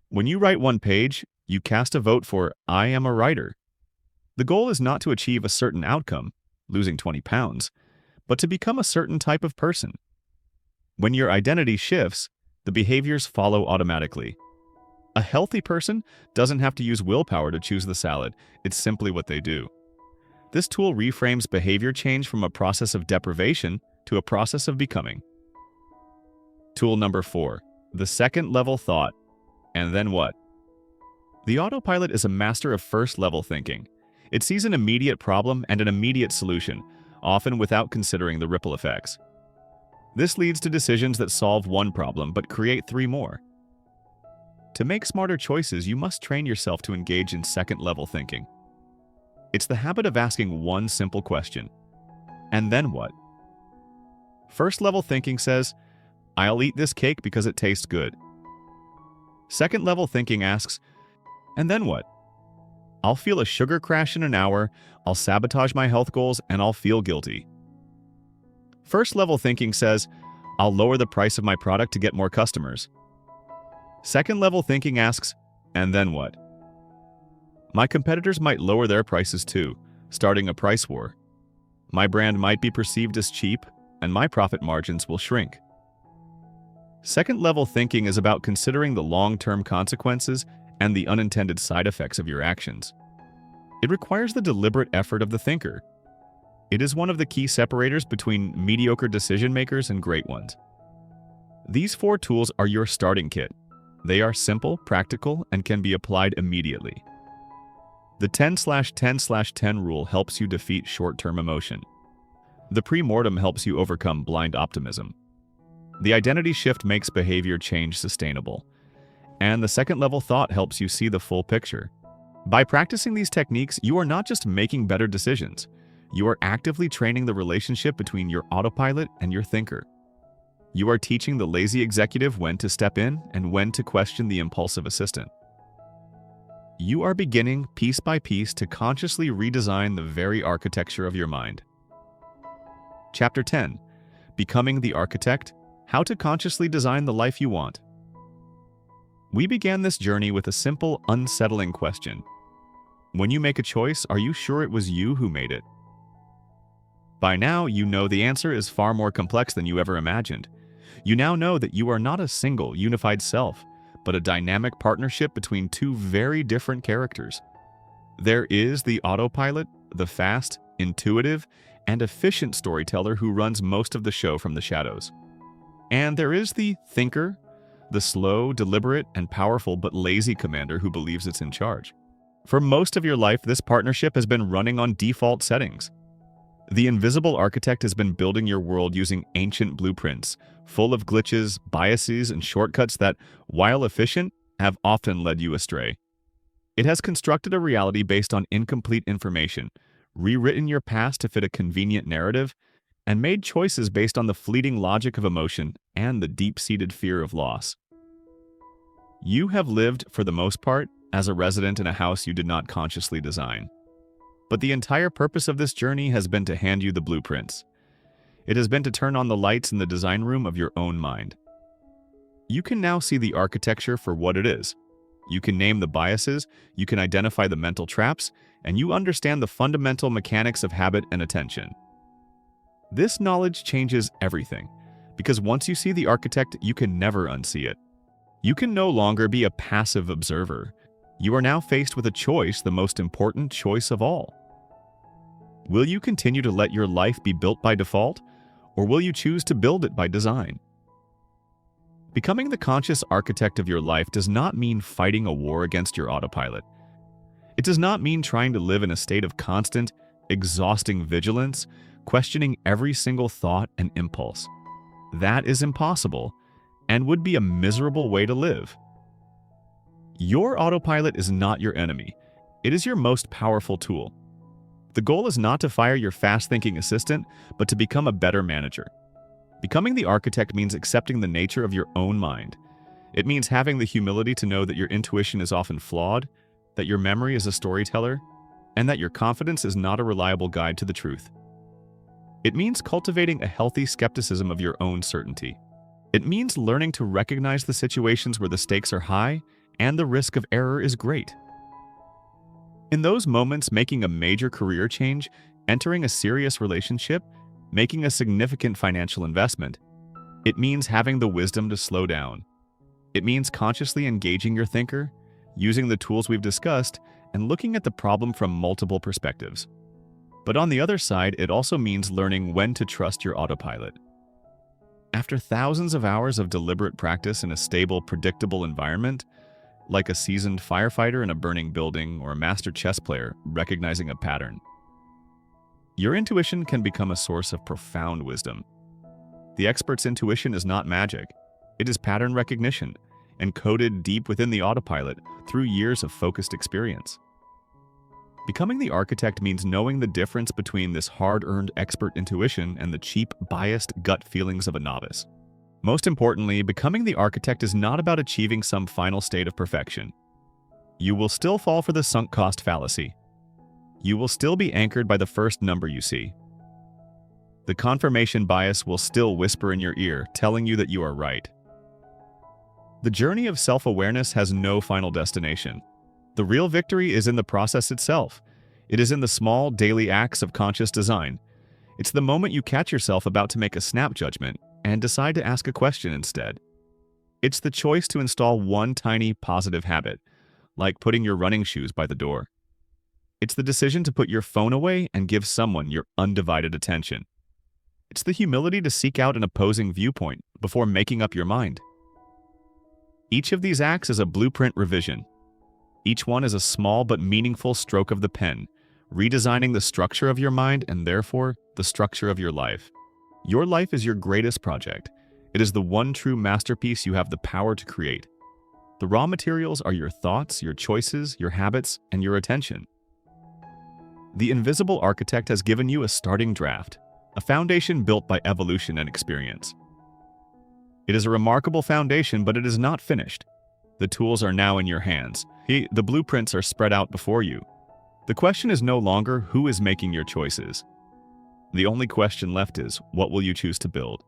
When you write 1 page, you cast a vote for "I am a writer." The goal is not to achieve a certain outcome, losing 20 pounds, but to become a certain type of person. When your identity shifts, the behaviors follow automatically. A healthy person doesn't have to use willpower to choose the salad, it's simply what they do. This tool reframes behavior change from a process of deprivation to a process of becoming. Tool number 4, the second-level thought. And then what? The autopilot is a master of first-level thinking. It sees an immediate problem and an immediate solution, often without considering the ripple effects. This leads to decisions that solve 1 problem but create 3 more. To make smarter choices, you must train yourself to engage in second-level thinking. It's the habit of asking 1 simple question. And then what? First-level thinking says, "I'll eat this cake because it tastes good." Second-level thinking asks, "And then what? I'll feel a sugar crash in an hour, I'll sabotage my health goals, and I'll feel guilty." First-level thinking says, "I'll lower the price of my product to get more customers." Second-level thinking asks, "And then what? My competitors might lower their prices too, starting a price war. My brand might be perceived as cheap, and my profit margins will shrink." Second-level thinking is about considering the long-term consequences and the unintended side effects of your actions. It requires the deliberate effort of the thinker. It is one of the key separators between mediocre decision-makers and great ones. These 4 tools are your starting kit. They are simple, practical, and can be applied immediately. The 10/10/10 rule helps you defeat short-term emotion. The pre-mortem helps you overcome blind optimism. The identity shift makes behavior change sustainable. And the second-level thought helps you see the full picture. By practicing these techniques, you are not just making better decisions. You are actively training the relationship between your autopilot and your thinker. You are teaching the lazy executive when to step in and when to question the impulsive assistant. You are beginning, piece by piece, to consciously redesign the very architecture of your mind. Chapter 10. Becoming the Architect: How to Consciously Design the Life You Want. We began this journey with a simple, unsettling question. When you make a choice, are you sure it was you who made it? By now, you know the answer is far more complex than you ever imagined. You now know that you are not a single, unified self, but a dynamic partnership between two very different characters. There is the autopilot, the fast, intuitive, and efficient storyteller who runs most of the show from the shadows. And there is the thinker, the slow, deliberate, and powerful but lazy commander who believes it's in charge. For most of your life, this partnership has been running on default settings. The invisible architect has been building your world using ancient blueprints, full of glitches, biases, and shortcuts that, while efficient, have often led you astray. It has constructed a reality based on incomplete information, rewritten your past to fit a convenient narrative, and made choices based on the fleeting logic of emotion and the deep-seated fear of loss. You have lived, for the most part, as a resident in a house you did not consciously design. But the entire purpose of this journey has been to hand you the blueprints. It has been to turn on the lights in the design room of your own mind. You can now see the architecture for what it is. You can name the biases, you can identify the mental traps, and you understand the fundamental mechanics of habit and attention. This knowledge changes everything, because once you see the architect, you can never unsee it. You can no longer be a passive observer. You are now faced with a choice, the most important choice of all. Will you continue to let your life be built by default, or will you choose to build it by design? Becoming the conscious architect of your life does not mean fighting a war against your autopilot. It does not mean trying to live in a state of constant, exhausting vigilance, questioning every single thought and impulse. That is impossible and would be a miserable way to live. Your autopilot is not your enemy. It is your most powerful tool. The goal is not to fire your fast-thinking assistant, but to become a better manager. Becoming the architect means accepting the nature of your own mind. It means having the humility to know that your intuition is often flawed, that your memory is a storyteller, and that your confidence is not a reliable guide to the truth. It means cultivating a healthy skepticism of your own certainty. It means learning to recognize the situations where the stakes are high and the risk of error is great. In those moments, making a major career change, entering a serious relationship, making a significant financial investment, it means having the wisdom to slow down. It means consciously engaging your thinker, using the tools we've discussed, and looking at the problem from multiple perspectives. But on the other side, it also means learning when to trust your autopilot. After thousands of hours of deliberate practice in a stable, predictable environment, like a seasoned firefighter in a burning building or a master chess player recognizing a pattern, your intuition can become a source of profound wisdom. The expert's intuition is not magic. It is pattern recognition, encoded deep within the autopilot through years of focused experience. Becoming the architect means knowing the difference between this hard-earned expert intuition and the cheap, biased gut feelings of a novice. Most importantly, becoming the architect is not about achieving some final state of perfection. You will still fall for the sunk cost fallacy. You will still be anchored by the first number you see. The confirmation bias will still whisper in your ear, telling you that you are right. The journey of self-awareness has no final destination. The real victory is in the process itself. It is in the small, daily acts of conscious design. It's the moment you catch yourself about to make a snap judgment and decide to ask a question instead. It's the choice to install one tiny positive habit, like putting your running shoes by the door. It's the decision to put your phone away and give someone your undivided attention. It's the humility to seek out an opposing viewpoint before making up your mind. Each of these acts is a blueprint revision. Each one is a small but meaningful stroke of the pen, redesigning the structure of your mind and therefore the structure of your life. Your life is your greatest project. It is the one true masterpiece you have the power to create. The raw materials are your thoughts, your choices, your habits, and your attention. The invisible architect has given you a starting draft, a foundation built by evolution and experience. It is a remarkable foundation, but it is not finished. The tools are now in your hands. The blueprints are spread out before you. The question is no longer who is making your choices. The only question left is, what will you choose to build?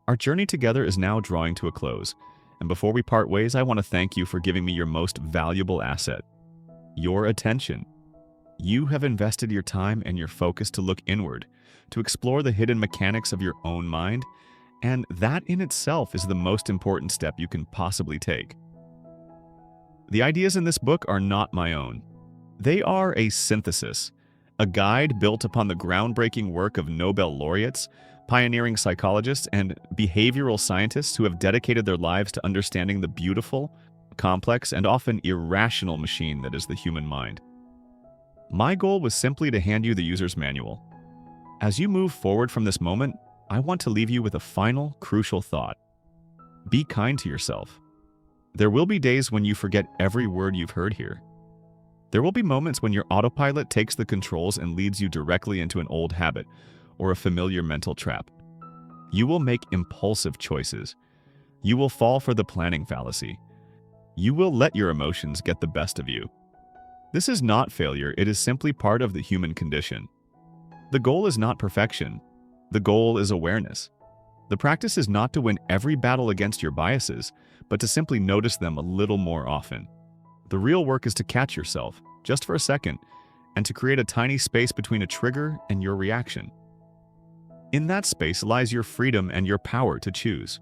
Our journey together is now drawing to a close, and before we part ways, I want to thank you for giving me your most valuable asset, your attention. You have invested your time and your focus to look inward, to explore the hidden mechanics of your own mind, and that in itself is the most important step you can possibly take. The ideas in this book are not my own. They are a synthesis, a guide built upon the groundbreaking work of Nobel laureates, pioneering psychologists, and behavioral scientists who have dedicated their lives to understanding the beautiful, complex, and often irrational machine that is the human mind. My goal was simply to hand you the user's manual. As you move forward from this moment, I want to leave you with a final, crucial thought. Be kind to yourself. There will be days when you forget every word you've heard here. There will be moments when your autopilot takes the controls and leads you directly into an old habit or a familiar mental trap. You will make impulsive choices. You will fall for the planning fallacy. You will let your emotions get the best of you. This is not failure, it is simply part of the human condition. The goal is not perfection. The goal is awareness. The practice is not to win every battle against your biases, but to simply notice them a little more often. The real work is to catch yourself, just for a second, and to create a tiny space between a trigger and your reaction. In that space lies your freedom and your power to choose.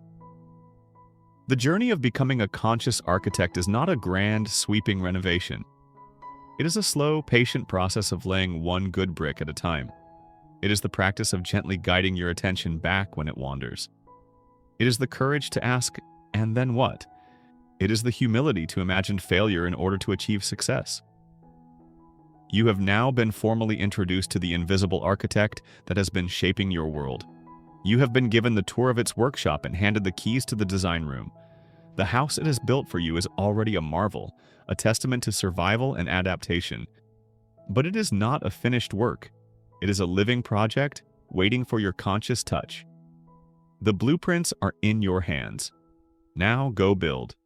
The journey of becoming a conscious architect is not a grand, sweeping renovation. It is a slow, patient process of laying one good brick at a time. It is the practice of gently guiding your attention back when it wanders. It is the courage to ask, and then what? It is the humility to imagine failure in order to achieve success. You have now been formally introduced to the invisible architect that has been shaping your world. You have been given the tour of its workshop and handed the keys to the design room. The house it has built for you is already a marvel, a testament to survival and adaptation. But it is not a finished work. It is a living project waiting for your conscious touch. The blueprints are in your hands. Now go build.